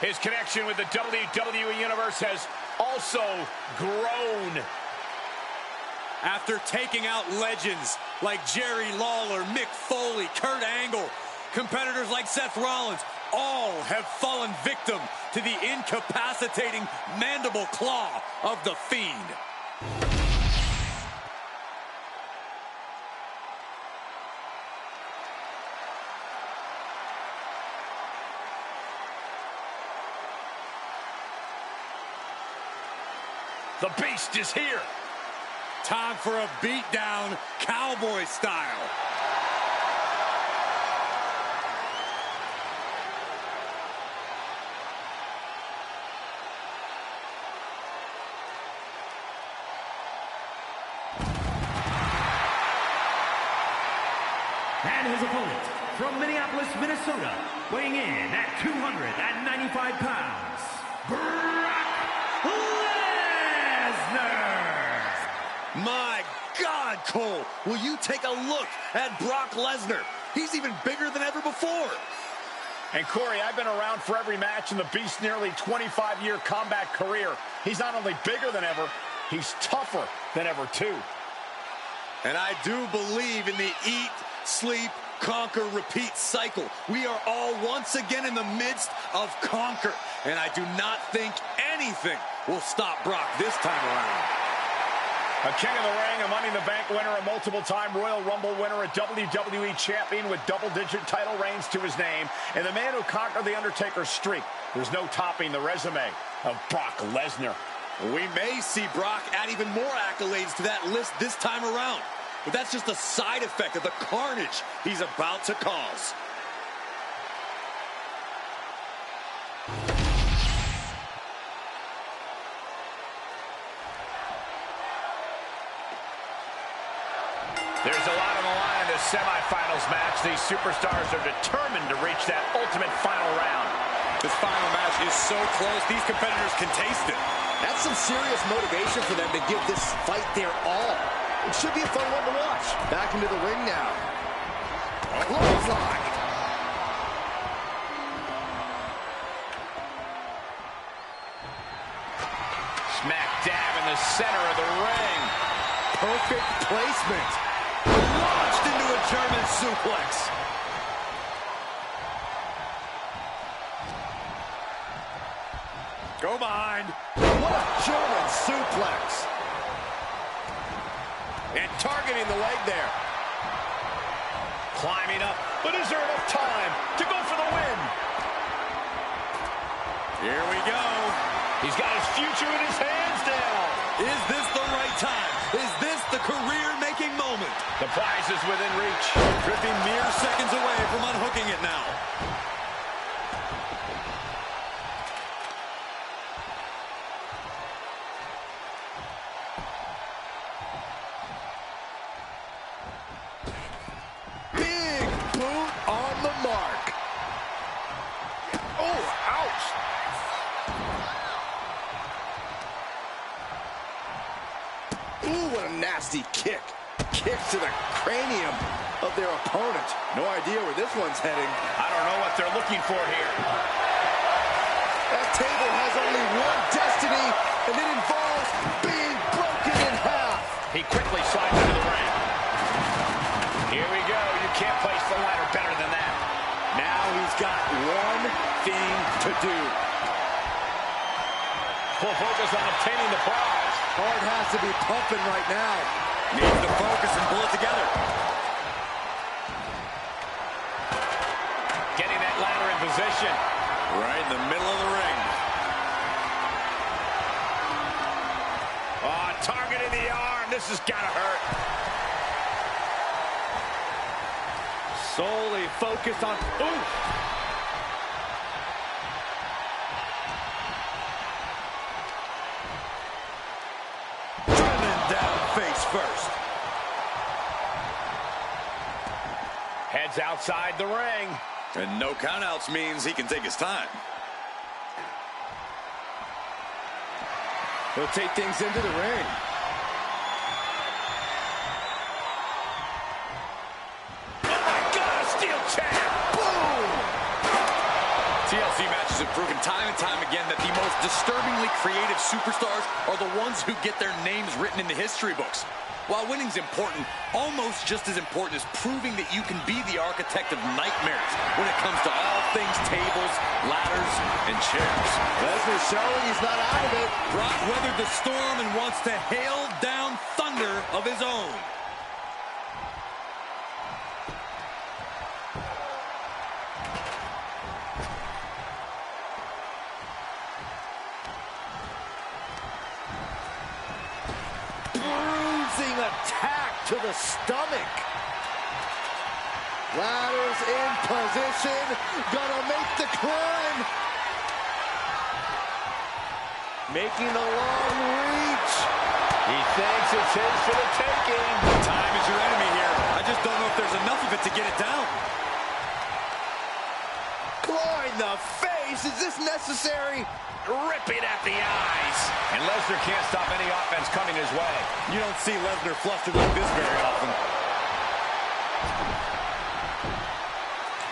His connection with the WWE Universe has also grown. After taking out legends like Jerry Lawler, Mick Foley, Kurt Angle, competitors like Seth Rollins, all have fallen victim to the incapacitating mandible claw of the Fiend. The Beast is here. Time for a beatdown, cowboy style. And his opponent, from Minneapolis, Minnesota, weighing in at 295 pounds, Brock Lesnar! My God, Cole, will you take a look at Brock Lesnar? He's even bigger than ever before. And Corey, I've been around for every match in the Beast's nearly 25-year combat career. He's not only bigger than ever, he's tougher than ever, too. And I do believe in the eat, sleep, conquer, repeat cycle. We are all once again in the midst of conquer. And I do not think anything will stop Brock this time around. A King of the Ring, a Money in the Bank winner, a multiple-time Royal Rumble winner, a WWE champion with double-digit title reigns to his name, and the man who conquered The Undertaker's streak. There's no topping the resume of Brock Lesnar. We may see Brock add even more accolades to that list this time around. But that's just a side effect of the carnage he's about to cause. There's a lot on the line in this semifinals match. These superstars are determined to reach that ultimate final round. This final match is so close, these competitors can taste it. That's some serious motivation for them to give this fight their all. It should be a fun one to watch. Back into the ring now. Clothesline. Smack dab in the center of the ring. Perfect placement. Launched into a German suplex. Go behind. What a German suplex. And targeting the leg there. Climbing up, but is there enough time to go for the win? Here we go. He's got his future in his hands now. Is this the right time? Is this the career-making moment. The prize is within reach. Could be mere seconds away from unhooking it now. Big boot on the mark. Oh, ouch. Ooh, what a nasty kick. Kick to the cranium of their opponent. No idea where this one's heading. I don't know what they're looking for here. That table has only one destiny, and it involves being broken in half. He quickly slides into the ring. Here we go. You can't place the ladder better than that. Now he's got one thing to do. Full focus on obtaining the prize. Heart has to be pumping right now. Needs to focus and pull it together. Getting that ladder in position. Right in the middle of the ring. Oh, targeting the arm. This has got to hurt. Solely focused on... Ooh! Down face first. Heads outside the ring. And no countouts means he can take his time. He'll take things into the ring. Oh my God, a steel chair. Boom! TLC matches have proven time and time again that the most disturbingly creative superstars are the ones who get their names written in the history books. While winning's important, almost just as important is proving that you can be the architect of nightmares when it comes to all things tables, ladders, and chairs. Lesnar showing he's not out of it. Brock weathered the storm and wants to hail down thunder of his own. Attack to the stomach. Ladders in position. Gonna make the climb. Making a long reach. He thinks it's his for the taking. Time is your enemy here. I just don't know if there's enough of it to get it down. Claw in the face. Is this necessary? Ripping at the eyes. And Lesnar can't stop any offense coming his way. You don't see Lesnar flustered like this very often.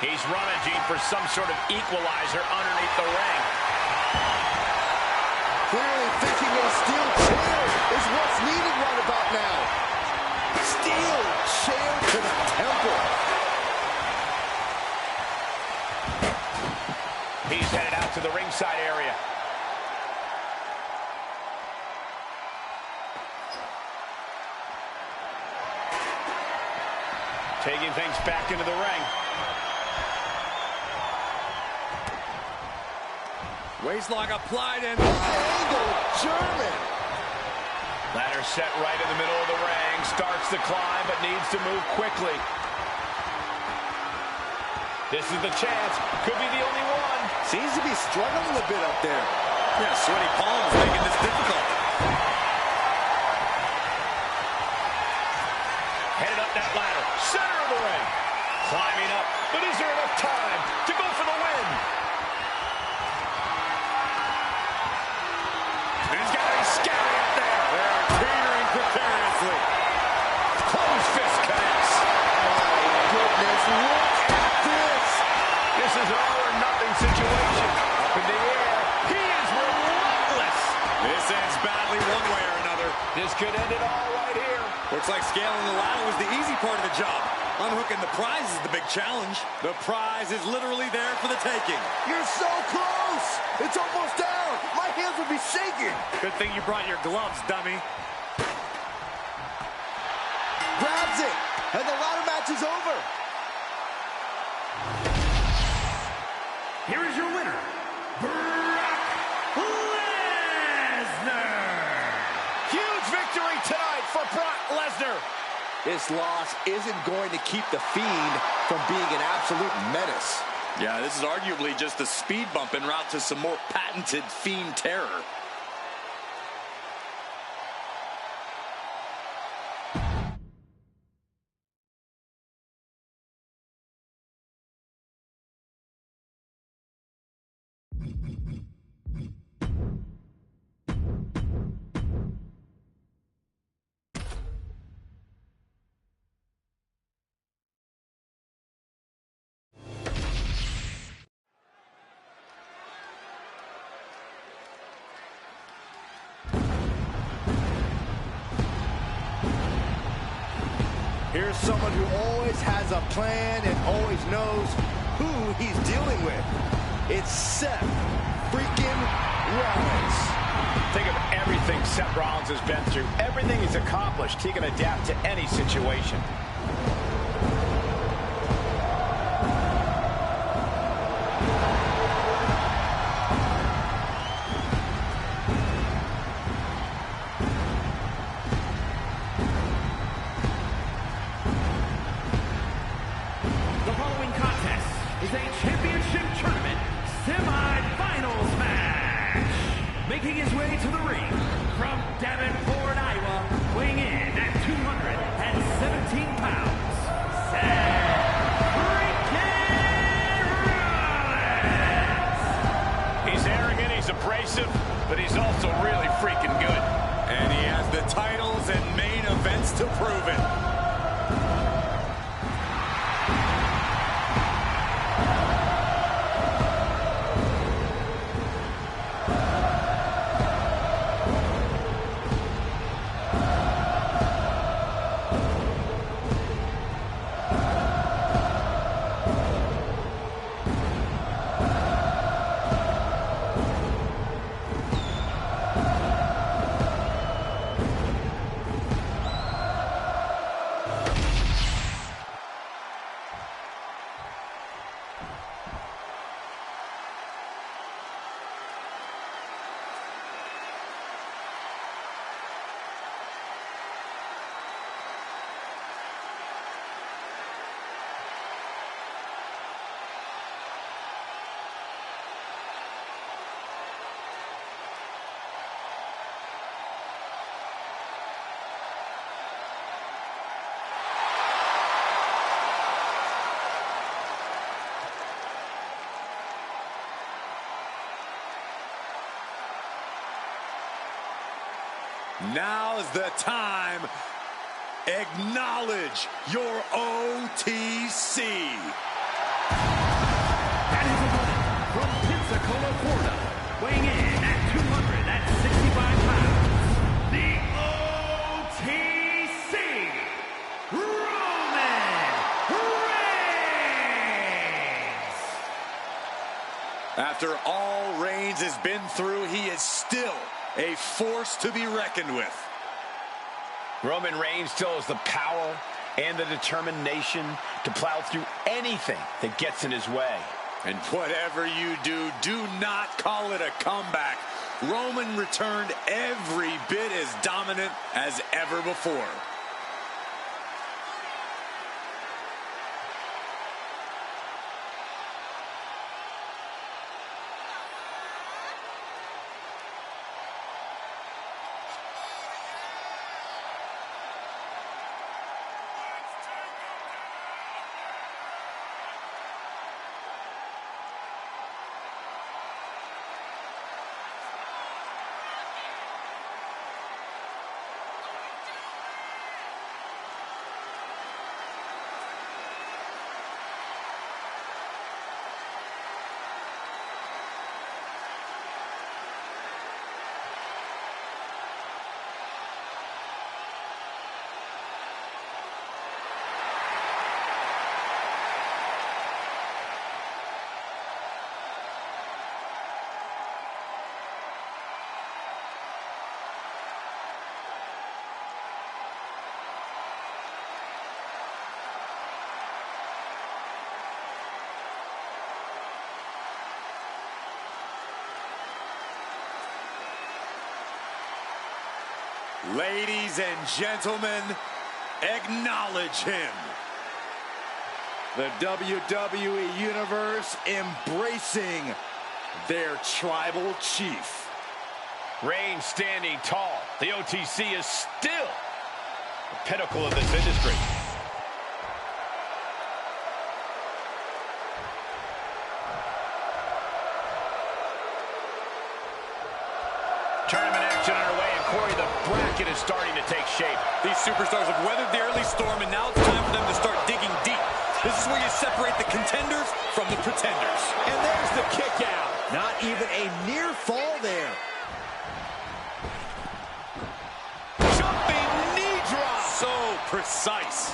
He's rummaging for some sort of equalizer underneath the ring. Clearly thinking a steel chair is what's needed right about now. Steel chair to the temple. He's headed out to the ringside area. Taking things back into the ring. Waistlock applied and Angle German. Ladder set right in the middle of the ring. Starts the climb, but needs to move quickly. This is the chance. Could be the only one. Seems to be struggling a bit up there. yeah, sweaty palms making this difficult. Headed up that ladder. Center of the ring. Climbing up. But is there enough time to go for the win? He's got to be scary up there. They are teetering precariously. Close fist connects. My goodness, look at this. This is an all-or-nothing situation. Up in the air. He is relentless. This ends badly one way or another. This could end it all right here. Looks like scaling the ladder was the easy part of the job. Unhooking the prize is the big challenge. The prize is literally there for the taking. You're so close. It's almost down. My hands would be shaking. Good thing you brought your gloves, dummy. Grabs it. And the ladder match is over. Here is your winner, Brock Lesnar. Huge victory tonight for Brock Lesnar. This loss isn't going to keep the Fiend from being an absolute menace. Yeah, this is arguably just a speed bump en route to some more patented Fiend terror. Here's someone who always has a plan and always knows who he's dealing with. It's Seth freaking Rollins. Think of everything Seth Rollins has been through. Everything he's accomplished. He can adapt to any situation. Is a championship tournament semi-finals match. Making his way to the ring from Davenport, Iowa, weighing in at 217 pounds, Seth freaking Rollins. He's arrogant, he's abrasive, but he's also really freaking good. And he has the titles and main events to prove it. Now's the time. Acknowledge your OTC. That is a woman from Pensacola, Florida, weighing in at 265 pounds, the OTC, Roman Reigns. After all Reigns has been through, he is still a force to be reckoned with. Roman Reigns still has the power and the determination to plow through anything that gets in his way. And whatever you do, do not call it a comeback. Roman returned every bit as dominant as ever before. Ladies and gentlemen, Acknowledge him. The WWE Universe embracing their tribal chief. Reigns standing tall. The OTC is still the pinnacle of this industry. Tournament action underway, and Corey, the bracket is starting to take shape. These superstars have weathered the early storm, and now it's time for them to start digging deep. This is where you separate the contenders from the pretenders. And there's the kick out. Not even a near fall there. Jumping knee drop. So precise.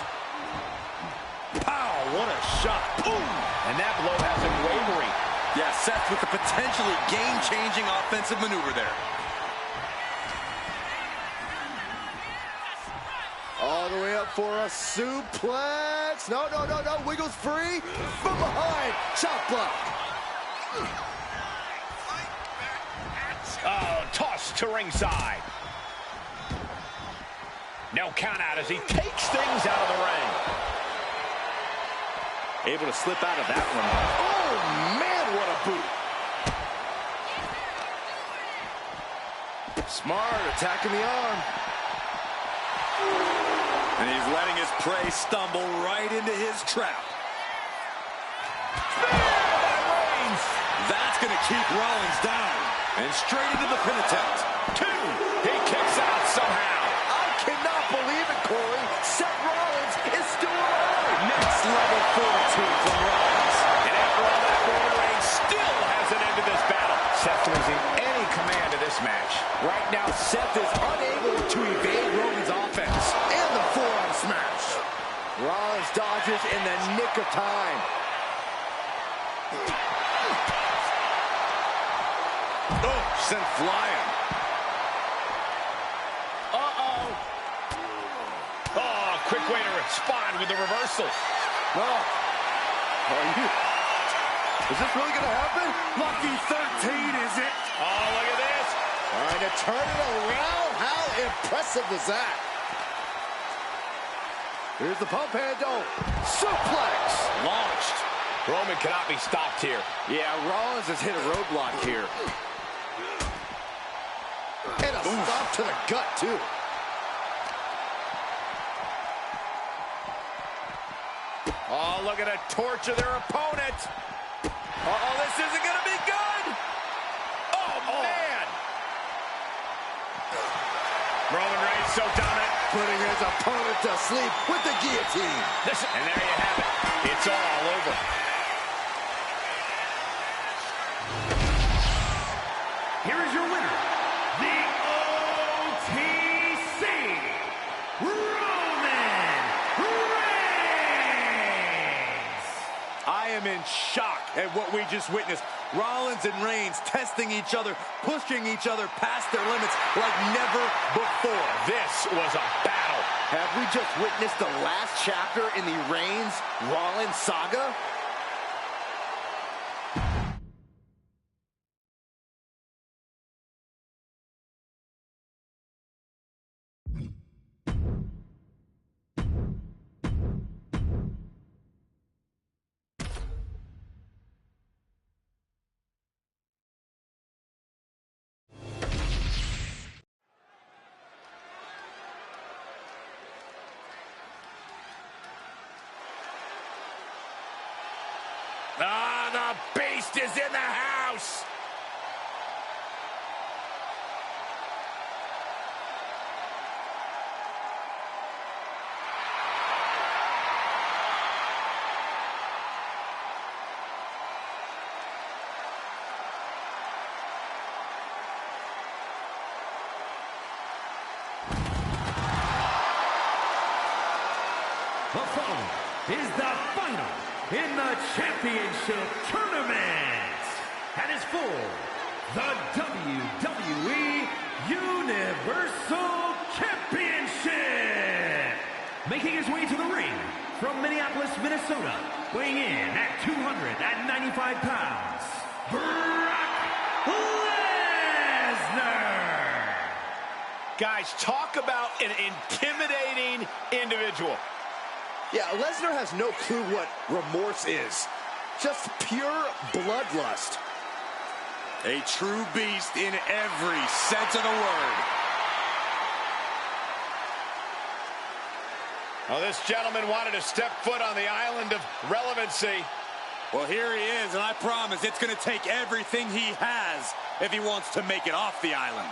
Pow, what a shot. Boom. And that blow has him wavering. Yeah, Seth with the potentially game-changing offensive maneuver there. All the way up for a suplex. No. Wiggles free. From behind. Chop block. Oh, toss to ringside. No count out as he takes things out of the ring. Able to slip out of that one. Oh, man, what a boot. Smart, attacking the arm. And he's letting his prey stumble right into his trap. That's going to keep Rollins down. And straight into the pin attempt. 2. He kicks out somehow. I cannot believe it, Corey. Seth Rollins is still alive. Next level fortitude from Rollins. And after all that, Roman Reigns still hasn't ended this battle. Seth losing any command of this match. Right now, Seth is unable to evade Roman's offense. And the forearm smash. Rollins dodges in the nick of time. Oh, sent flying. Uh-oh. Oh, quick way to respond with the reversal. No. Is this really going to happen? Lucky 13, is it? Oh, look at this. Trying to turn it around. How impressive was that? Here's the pump handle. Suplex. Launched. Roman cannot be stopped here. Yeah, Rollins has hit a roadblock here. And a stop to the gut, too. Oh, look at a torture their opponent. Uh-oh, this isn't going to be good. Oh, man. Roman Reigns so dominant. Putting his opponent to sleep with the guillotine. And there you have it. It's all over. Here is your winner, the OTC, Roman Reigns. I am in shock at what we just witnessed. Rollins and Reigns testing each other, pushing each other past their limits like never before. This was a battle. Have we just witnessed the last chapter in the Reigns-Rollins saga? Ah, the beast is in the house. The following is the final in the championship tournament. And is for the WWE Universal Championship. Making his way to the ring from Minneapolis, Minnesota, weighing in at 295 pounds, Brock Lesnar. Guys, talk about an intimidating individual. Yeah, Lesnar has no clue what remorse is. Just pure bloodlust. A true beast in every sense of the word. Well, this gentleman wanted to step foot on the island of relevancy. Well, here he is, and I promise it's going to take everything he has if he wants to make it off the island.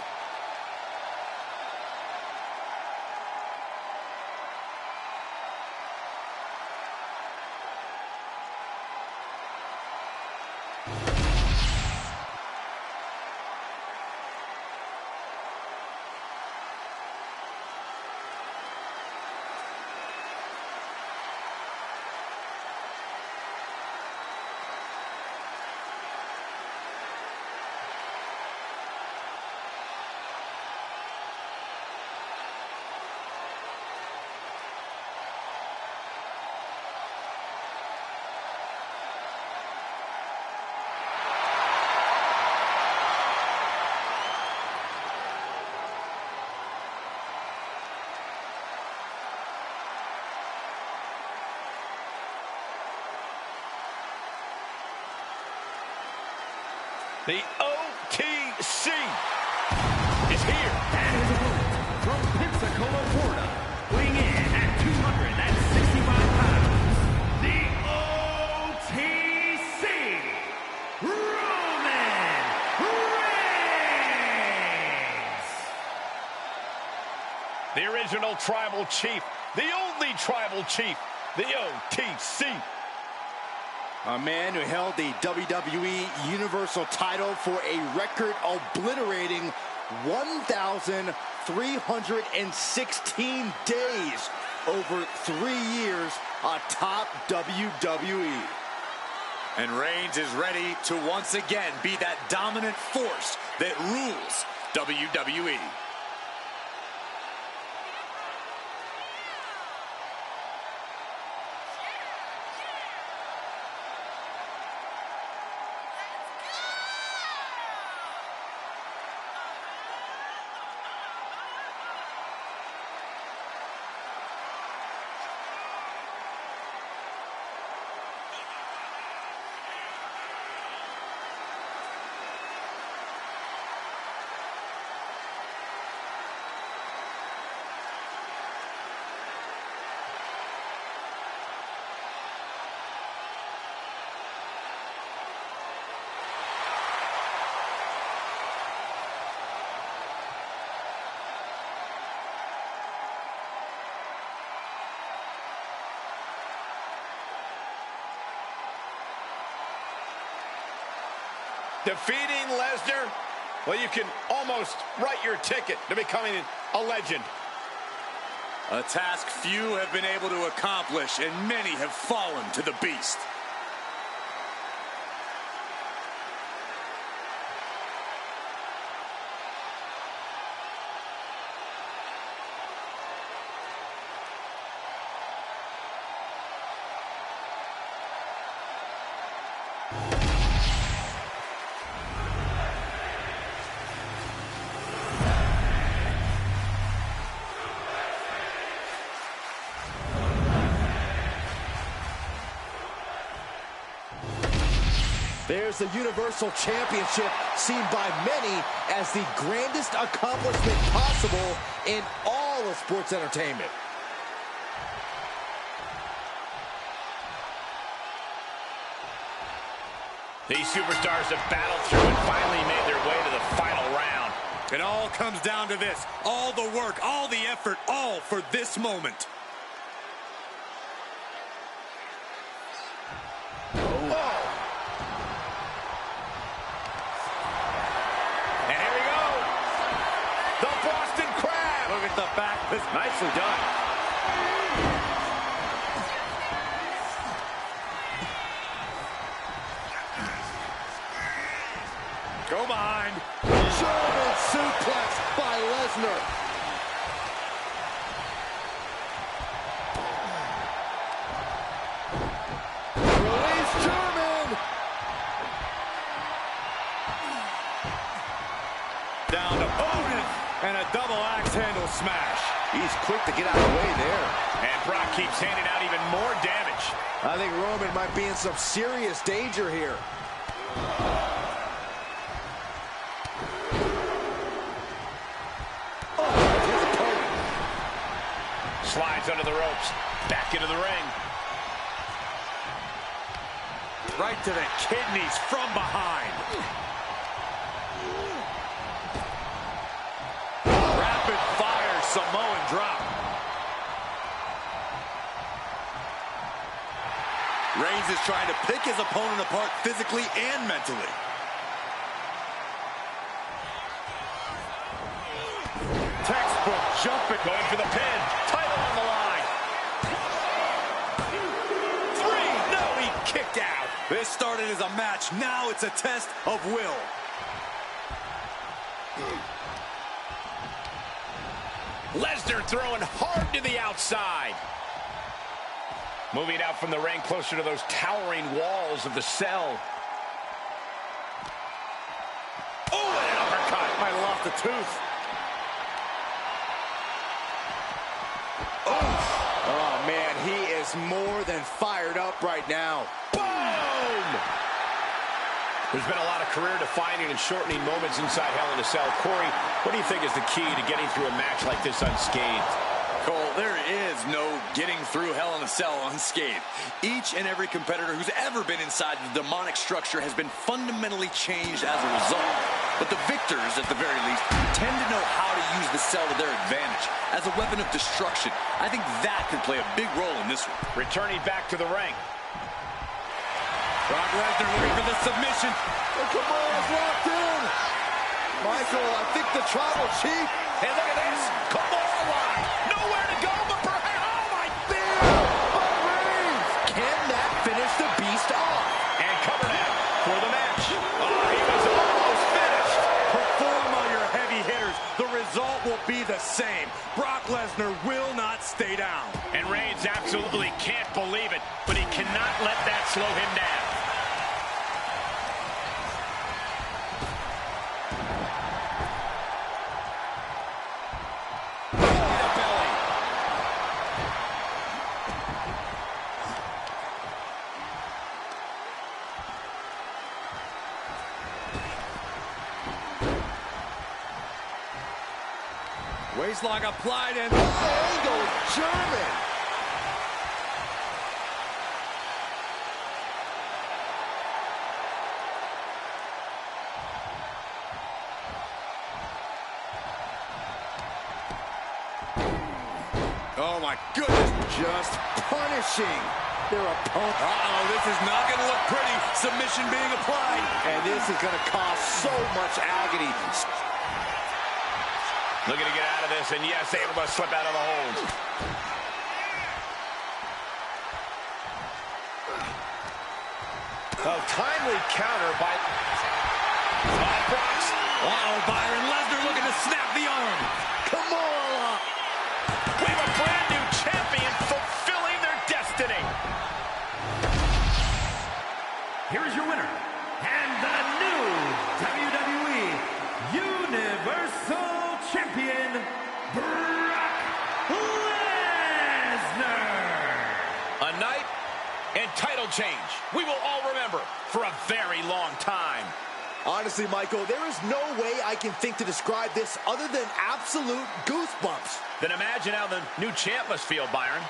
The OTC is here. And his opponent from Pensacola, Florida, weighing in at 265 pounds, the OTC, Roman Reigns. The original tribal chief, the only tribal chief, the OTC. A man who held the WWE Universal title for a record-obliterating 1,316 days over 3 years atop WWE. And Reigns is ready to once again be that dominant force that rules WWE. Defeating Lesnar, well, you can almost write your ticket to becoming a legend. A task few have been able to accomplish, and many have fallen to the beast. There's the Universal Championship, seen by many as the grandest accomplishment possible in all of sports entertainment. These superstars have battled through and finally made their way to the final round. It all comes down to this. All the work, all the effort, all for this moment. The back is nicely done. Go behind. German suplex by Lesnar. Release German. Down to opponent. And a double axe handle smash. He's quick to get out of the way there. And Brock keeps handing out even more damage. I think Roman might be in some serious danger here. Slides under the ropes. Back into the ring. Right to the kidneys from behind. Rapid fire Samoan drop. Reigns is trying to pick his opponent apart physically and mentally. Textbook jumping. Going for the pin. Title on the line. 3. No, he kicked out. This started as a match. Now it's a test of will. Lesnar throwing hard to the outside. Moving out from the ring closer to those towering walls of the cell. Oh, and an uppercut. Might have lost a tooth. Oh, man, he is more than fired up right now. Boom! There's been a lot of career-defining and shortening moments inside Hell in a Cell. Corey, what do you think is the key to getting through a match like this unscathed? Cole, there is no getting through Hell in a Cell unscathed. Each and every competitor who's ever been inside the demonic structure has been fundamentally changed as a result. But the victors, at the very least, tend to know how to use the cell to their advantage as a weapon of destruction. I think that could play a big role in this one. Returning back to the ring. Brock Lesnar looking for the submission. The Kimura's locked in. Michael, I think the tribal chief. Hey, look at this. Kimura lock. Nowhere to go but perhaps. Oh, my There by Reigns. Can that finish the beast off? And cover now for the match. Oh, he was almost finished. Perform on your heavy hitters. The result will be the same. Brock Lesnar will not stay down. And Reigns absolutely can't believe it, but he cannot let that slow him down. Waistlock applied and Angle German. oh my goodness. Just punishing their opponent. Uh-oh, this is not going to look pretty. Submission being applied. And this is going to cause so much agony. Looking to get out of this, and yes, able to slip out of the hold. A timely counter by Brock. Uh-oh, Byron. Lesnar looking to snap the arm. Come on. We have a brand new champion fulfilling their destiny. Here is your winner, and the new WWE Universal Champion, Brock Lesnar. A night and title change we will all remember for a very long time. Honestly, Michael, there is no way I can think to describe this other than absolute goosebumps. Then imagine how the new champ must feel, Byron.